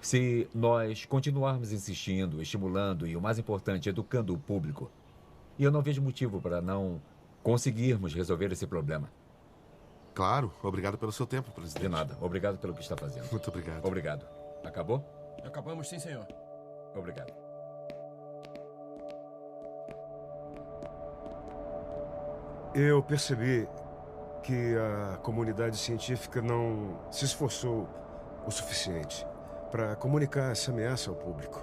Se nós continuarmos insistindo, estimulando e, o mais importante, educando o público, e eu não vejo motivo para não conseguirmos resolver esse problema. Claro. Obrigado pelo seu tempo, presidente. De nada. Obrigado pelo que está fazendo. Muito obrigado. Obrigado. Acabou? Acabamos, sim, senhor. Obrigado. Eu percebi que a comunidade científica não se esforçou o suficiente para comunicar essa ameaça ao público.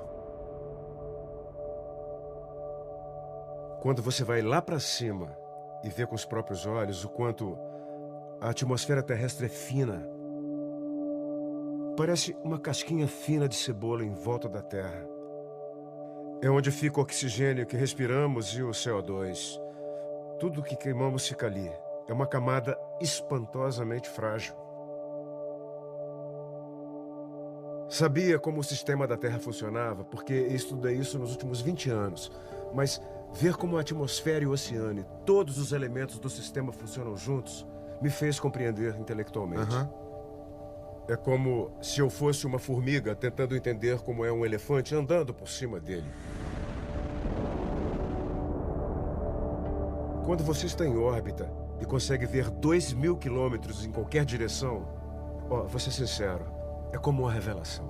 Quando você vai lá para cima e vê com os próprios olhos o quanto a atmosfera terrestre é fina, parece uma casquinha fina de cebola em volta da Terra. É onde fica o oxigênio que respiramos e o CO2. Tudo que queimamos fica ali. É uma camada espantosamente frágil. Sabia como o sistema da Terra funcionava, porque estudei isso nos últimos 20 anos. Mas ver como a atmosfera e o oceano e todos os elementos do sistema funcionam juntos me fez compreender intelectualmente. É como se eu fosse uma formiga tentando entender como é um elefante andando por cima dele. Quando você está em órbita e consegue ver 2.000 quilômetros em qualquer direção, vou ser sincero, é como uma revelação.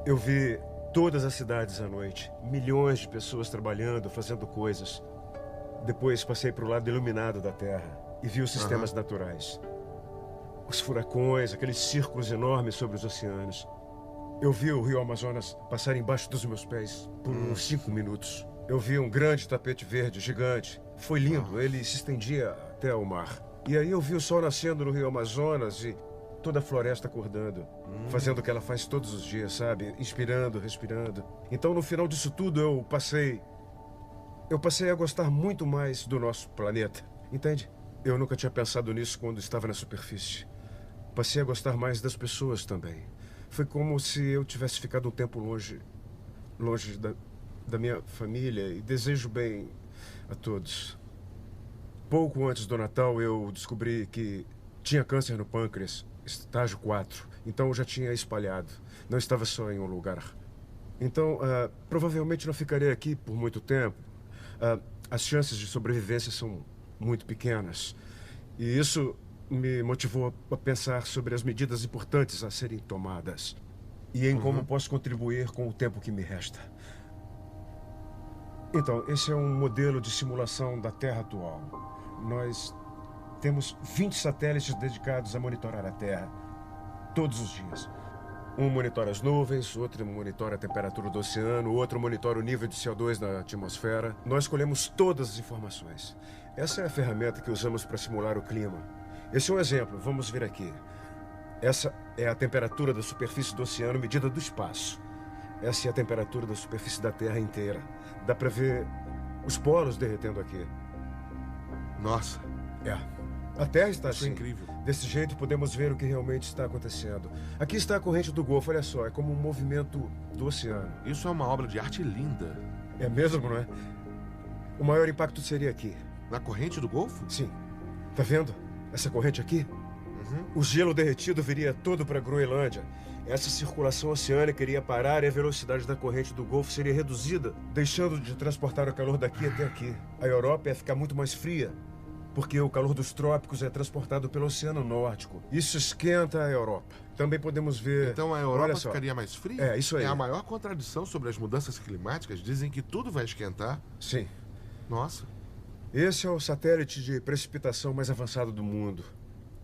Eu vi todas as cidades à noite, milhões de pessoas trabalhando, fazendo coisas. Depois passei para o lado iluminado da Terra e vi os sistemas naturais. Os furacões, aqueles círculos enormes sobre os oceanos. Eu vi o rio Amazonas passar embaixo dos meus pés por uns 5 minutos. Eu vi um grande tapete verde gigante. Foi lindo, ele se estendia até ao mar. E aí eu vi o sol nascendo no rio Amazonas e toda a floresta acordando, fazendo o que ela faz todos os dias, sabe? Inspirando, respirando. Então, no final disso tudo, eu passei a gostar muito mais do nosso planeta, entende? Eu nunca tinha pensado nisso quando estava na superfície. Passei a gostar mais das pessoas também. Foi como se eu tivesse ficado um tempo longe da minha família e desejo bem a todos. Pouco antes do Natal, eu descobri que tinha câncer no pâncreas, estágio 4. Então eu já tinha espalhado. Não estava só em um lugar. Então, provavelmente não ficarei aqui por muito tempo. As chances de sobrevivência são muito pequenas. E isso me motivou a pensar sobre as medidas importantes a serem tomadas. E em como posso contribuir com o tempo que me resta. Então, esse é um modelo de simulação da Terra atual. Nós temos 20 satélites dedicados a monitorar a Terra todos os dias. Um monitora as nuvens, outro monitora a temperatura do oceano, outro monitora o nível de CO2 na atmosfera. Nós colhemos todas as informações. Essa é a ferramenta que usamos para simular o clima. Esse é um exemplo, vamos ver aqui. Essa é a temperatura da superfície do oceano medida do espaço. Essa é a temperatura da superfície da Terra inteira. Dá para ver os polos derretendo aqui. Nossa. A Terra está Isso assim. é incrível. Desse jeito podemos ver o que realmente está acontecendo. Aqui está a corrente do Golfo, olha só. É como um movimento do oceano. Isso é uma obra de arte linda. É mesmo, não é? O maior impacto seria aqui. Na corrente do Golfo? Sim. Tá vendo? Essa corrente aqui? O gelo derretido viria todo para a Groenlândia. Essa circulação oceânica iria parar e a velocidade da corrente do Golfo seria reduzida, deixando de transportar o calor daqui até aqui. A Europa ia ficar muito mais fria, porque o calor dos trópicos é transportado pelo Oceano Nórdico. Isso esquenta a Europa. Também podemos ver... Então a Europa ficaria mais fria? É, isso aí. É a maior contradição sobre as mudanças climáticas. Dizem que tudo vai esquentar. Sim. Nossa. Esse é o satélite de precipitação mais avançado do mundo.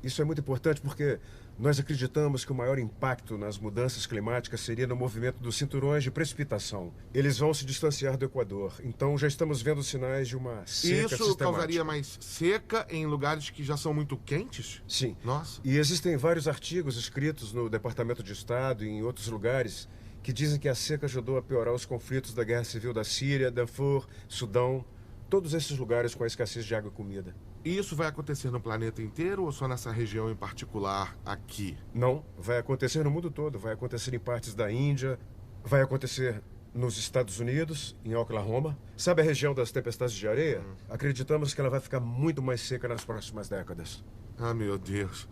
Isso é muito importante porque nós acreditamos que o maior impacto nas mudanças climáticas seria no movimento dos cinturões de precipitação. Eles vão se distanciar do Equador, então já estamos vendo sinais de uma seca Isso causaria mais seca em lugares que já são muito quentes? Sim. Nossa. E existem vários artigos escritos no Departamento de Estado e em outros lugares que dizem que a seca ajudou a piorar os conflitos da Guerra Civil da Síria, Darfur, Sudão, todos esses lugares com a escassez de água e comida. E isso vai acontecer no planeta inteiro ou só nessa região em particular aqui? Não, vai acontecer no mundo todo. Vai acontecer em partes da Índia, vai acontecer nos Estados Unidos, em Oklahoma. Sabe a região das tempestades de areia? Acreditamos que ela vai ficar muito mais seca nas próximas décadas. Ah, meu Deus.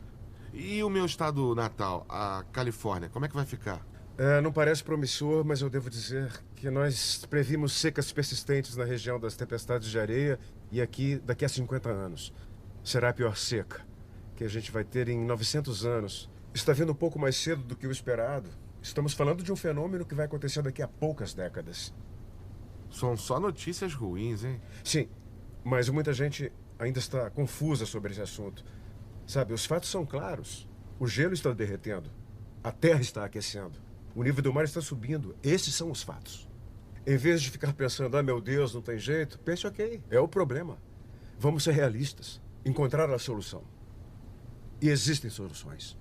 E o meu estado natal, a Califórnia, como é que vai ficar? Não parece promissor, mas eu devo dizer que nós previmos secas persistentes na região das tempestades de areia e aqui daqui a 50 anos. Será a pior seca que a gente vai ter em 900 anos. Está vindo um pouco mais cedo do que o esperado. Estamos falando de um fenômeno que vai acontecer daqui a poucas décadas. São só notícias ruins, hein? Sim, mas muita gente ainda está confusa sobre esse assunto. Sabe, os fatos são claros. O gelo está derretendo. A terra está aquecendo. O nível do mar está subindo. Esses são os fatos. Em vez de ficar pensando, meu Deus, não tem jeito, pense, ok, é o problema. Vamos ser realistas. Encontrar a solução. E existem soluções.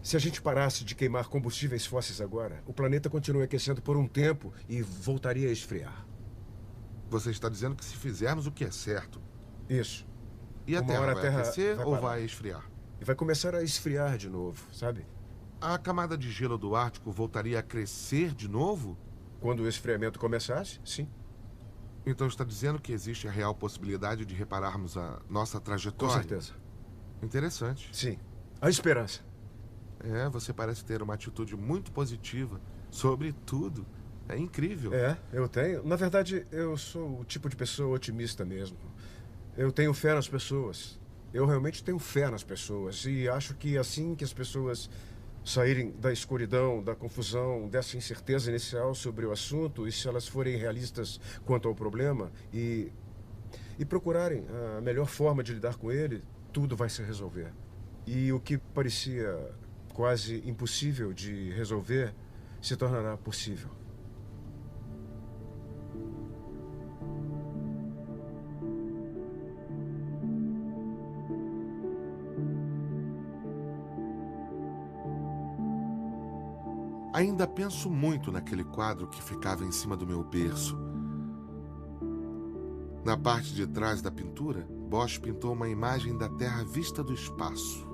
Se a gente parasse de queimar combustíveis fósseis agora, o planeta continua aquecendo por um tempo e voltaria a esfriar. Você está dizendo que se fizermos o que é certo... Isso. E a Terra vai aquecer ou vai esfriar? E vai começar a esfriar de novo, sabe? A camada de gelo do Ártico voltaria a crescer de novo? Quando o esfriamento começasse, sim. Então está dizendo que existe a real possibilidade de repararmos a nossa trajetória? Com certeza. Interessante. Sim. Há esperança. Você parece ter uma atitude muito positiva sobre tudo. É incrível. Eu tenho. Na verdade, eu sou o tipo de pessoa otimista mesmo. Eu tenho fé nas pessoas. Eu realmente tenho fé nas pessoas. E acho que assim que as pessoas saírem da escuridão, da confusão, dessa incerteza inicial sobre o assunto, e se elas forem realistas quanto ao problema e procurarem a melhor forma de lidar com ele, tudo vai se resolver. E o que parecia quase impossível de resolver se tornará possível. Ainda penso muito naquele quadro que ficava em cima do meu berço. Na parte de trás da pintura, Bosch pintou uma imagem da Terra vista do espaço.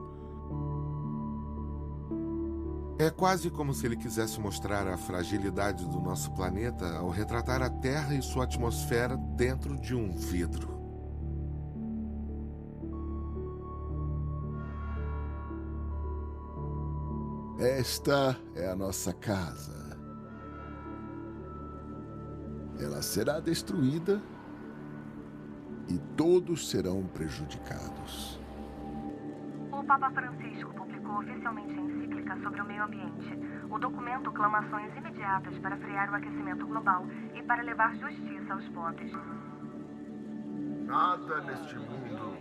É quase como se ele quisesse mostrar a fragilidade do nosso planeta ao retratar a Terra e sua atmosfera dentro de um vidro. Esta é a nossa casa. Ela será destruída e todos serão prejudicados. O Papa Francisco publicou oficialmente a encíclica sobre o meio ambiente. O documento clama ações imediatas para frear o aquecimento global e para levar justiça aos pobres. Nada neste mundo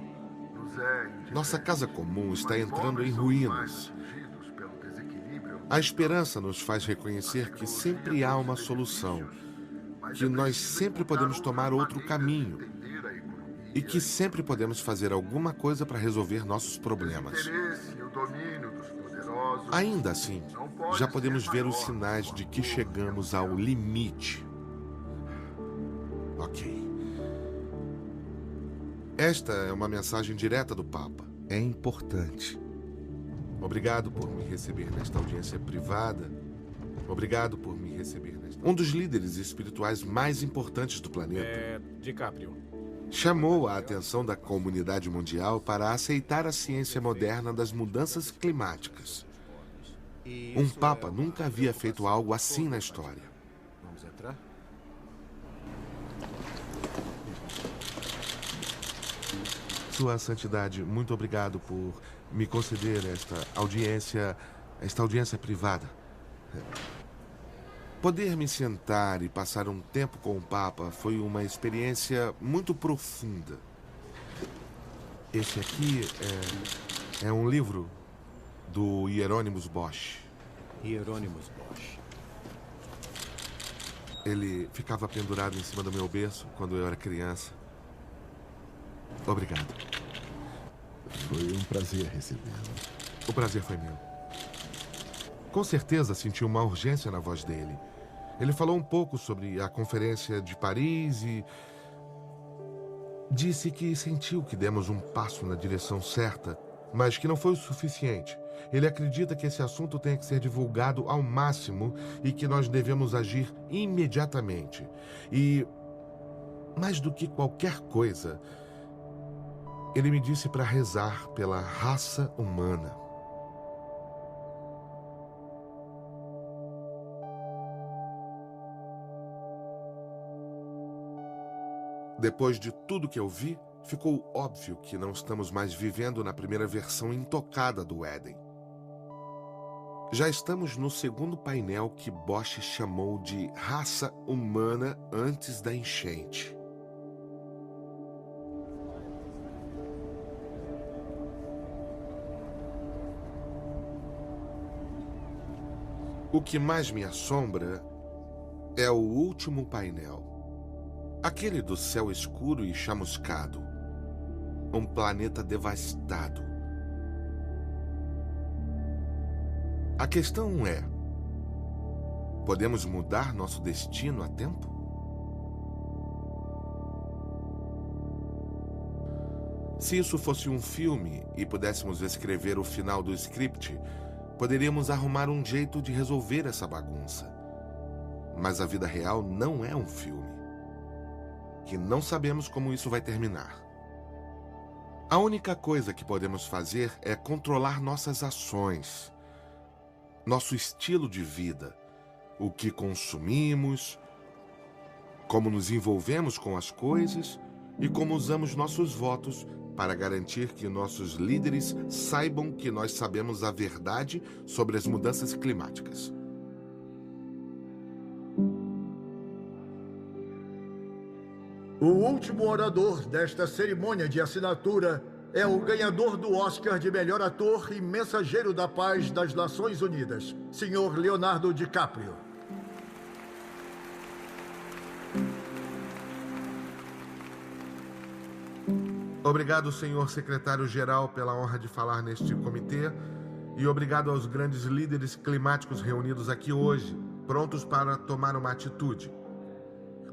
nos é indiferente. Nossa casa comum está entrando em ruínas. A esperança nos faz reconhecer que sempre há uma solução, que nós sempre podemos tomar outro caminho e que sempre podemos fazer alguma coisa para resolver nossos problemas. Ainda assim, já podemos ver os sinais de que chegamos ao limite. Ok. Esta é uma mensagem direta do Papa. É importante. Obrigado por me receber nesta audiência privada. Obrigado por me receber nesta... Um dos líderes espirituais mais importantes do planeta. DiCaprio. Chamou a atenção da comunidade mundial para aceitar a ciência moderna das mudanças climáticas. Um Papa nunca havia feito algo assim na história. Vamos entrar? Sua Santidade, muito obrigado por me conceder esta audiência privada. Poder me sentar e passar um tempo com o Papa foi uma experiência muito profunda. Esse aqui é um livro do Hieronymus Bosch. Hieronymus Bosch. Ele ficava pendurado em cima do meu berço quando eu era criança. Obrigado. Foi um prazer recebê-lo. O prazer foi meu. Com certeza senti uma urgência na voz dele. Ele falou um pouco sobre a Conferência de Paris e disse que sentiu que demos um passo na direção certa, mas que não foi o suficiente. Ele acredita que esse assunto tem que ser divulgado ao máximo e que nós devemos agir imediatamente. E, mais do que qualquer coisa, ele me disse para rezar pela raça humana. Depois de tudo que eu vi, ficou óbvio que não estamos mais vivendo na primeira versão intocada do Éden. Já estamos no segundo painel que Bosch chamou de raça humana antes da enchente. O que mais me assombra é o último painel. Aquele do céu escuro e chamuscado. Um planeta devastado. A questão é: podemos mudar nosso destino a tempo? Se isso fosse um filme e pudéssemos escrever o final do script, poderíamos arrumar um jeito de resolver essa bagunça. Mas a vida real não é um filme. E não sabemos como isso vai terminar. A única coisa que podemos fazer é controlar nossas ações, nosso estilo de vida, o que consumimos, como nos envolvemos com as coisas e como usamos nossos votos para garantir que nossos líderes saibam que nós sabemos a verdade sobre as mudanças climáticas. O último orador desta cerimônia de assinatura é o ganhador do Oscar de melhor ator e mensageiro da paz das Nações Unidas, Sr. Leonardo DiCaprio. Obrigado, senhor secretário-geral, pela honra de falar neste comitê, e obrigado aos grandes líderes climáticos reunidos aqui hoje, prontos para tomar uma atitude.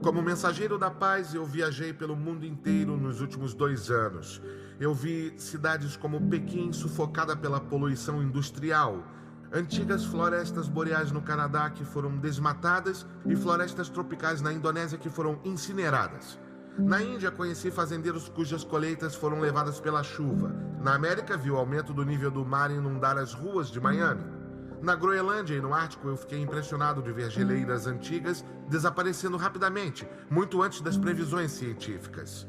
Como mensageiro da paz, eu viajei pelo mundo inteiro nos últimos 2 anos. Eu vi cidades como Pequim sufocada pela poluição industrial, antigas florestas boreais no Canadá que foram desmatadas e florestas tropicais na Indonésia que foram incineradas. Na Índia, conheci fazendeiros cujas colheitas foram levadas pela chuva. Na América, vi o aumento do nível do mar inundar as ruas de Miami. Na Groenlândia e no Ártico, eu fiquei impressionado de ver geleiras antigas desaparecendo rapidamente, muito antes das previsões científicas.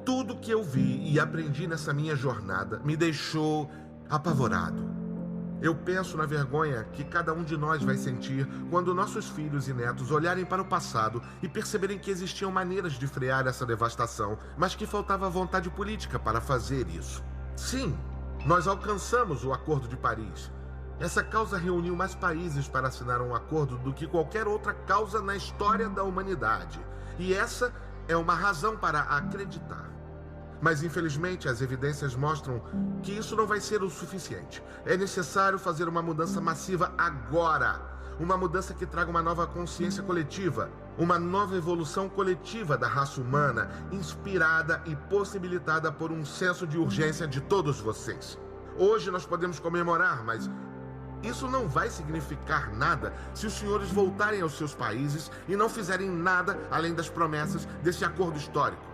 Tudo que eu vi e aprendi nessa minha jornada me deixou apavorado. Eu penso na vergonha que cada um de nós vai sentir quando nossos filhos e netos olharem para o passado e perceberem que existiam maneiras de frear essa devastação, mas que faltava vontade política para fazer isso. Sim, nós alcançamos o Acordo de Paris. Essa causa reuniu mais países para assinar um acordo do que qualquer outra causa na história da humanidade. E essa é uma razão para acreditar. Mas, infelizmente, as evidências mostram que isso não vai ser o suficiente. É necessário fazer uma mudança massiva agora. Uma mudança que traga uma nova consciência coletiva. Uma nova evolução coletiva da raça humana, inspirada e possibilitada por um senso de urgência de todos vocês. Hoje nós podemos comemorar, mas isso não vai significar nada se os senhores voltarem aos seus países e não fizerem nada além das promessas desse acordo histórico.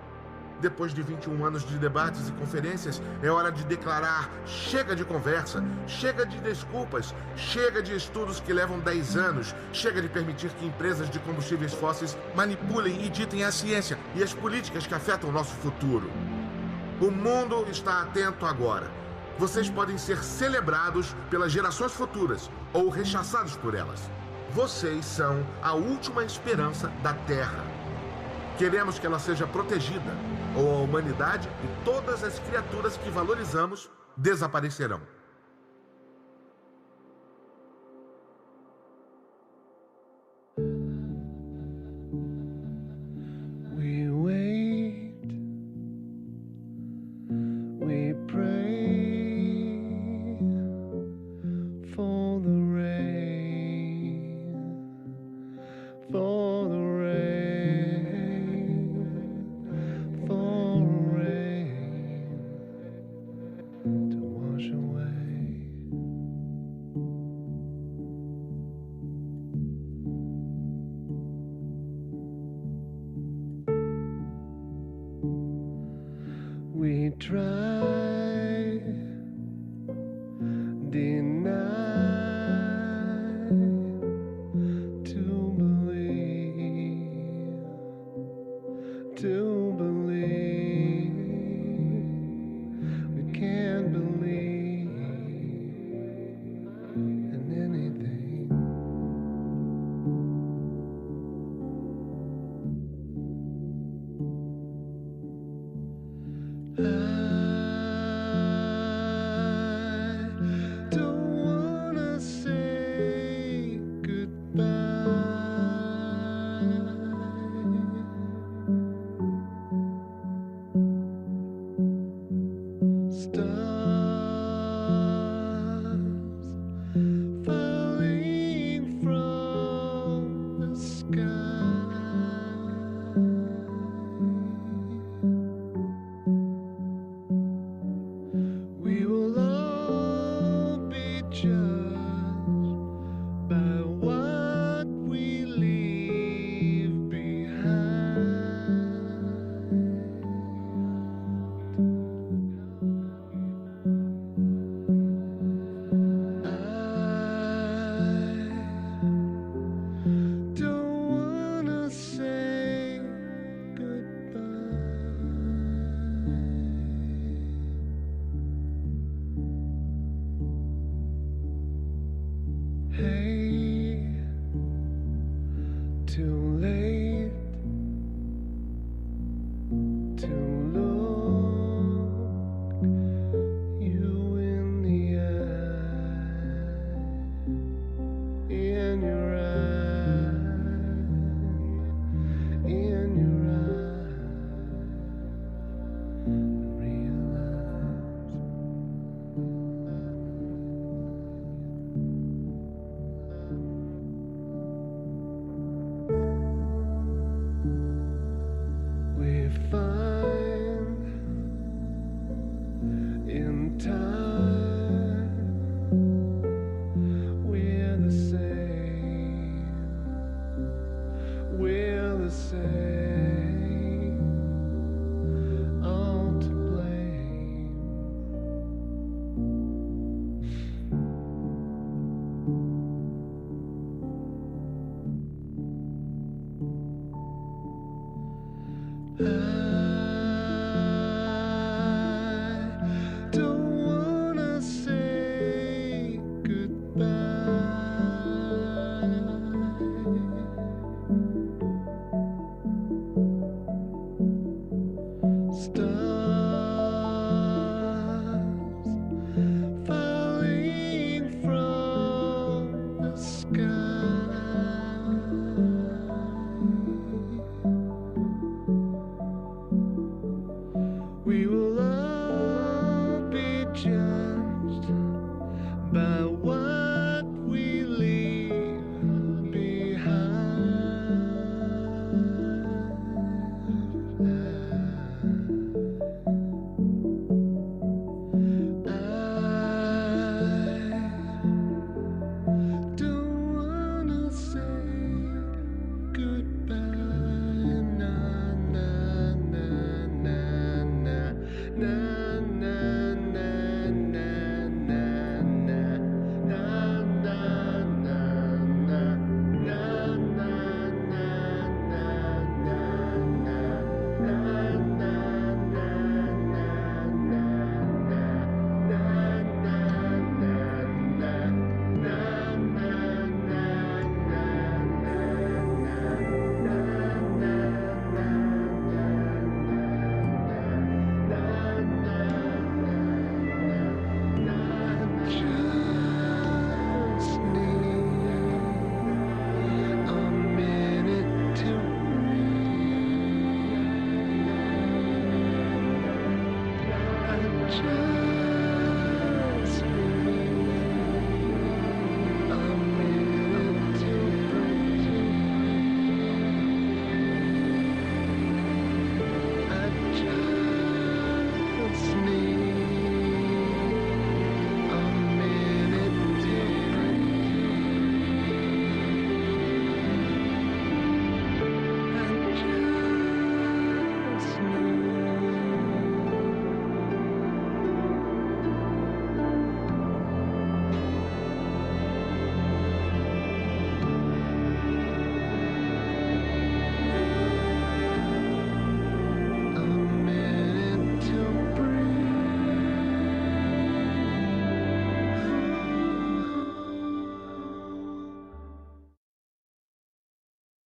Depois de 21 anos de debates e conferências, é hora de declarar: chega de conversa, chega de desculpas, chega de estudos que levam 10 anos, chega de permitir que empresas de combustíveis fósseis manipulem e ditem a ciência e as políticas que afetam o nosso futuro. O mundo está atento agora. Vocês podem ser celebrados pelas gerações futuras ou rechaçados por elas. Vocês são a última esperança da Terra. Queremos que ela seja protegida, ou a humanidade e todas as criaturas que valorizamos desaparecerão. We wait, we pray for the rain, for the rain. We try, deny to believe, to Hey.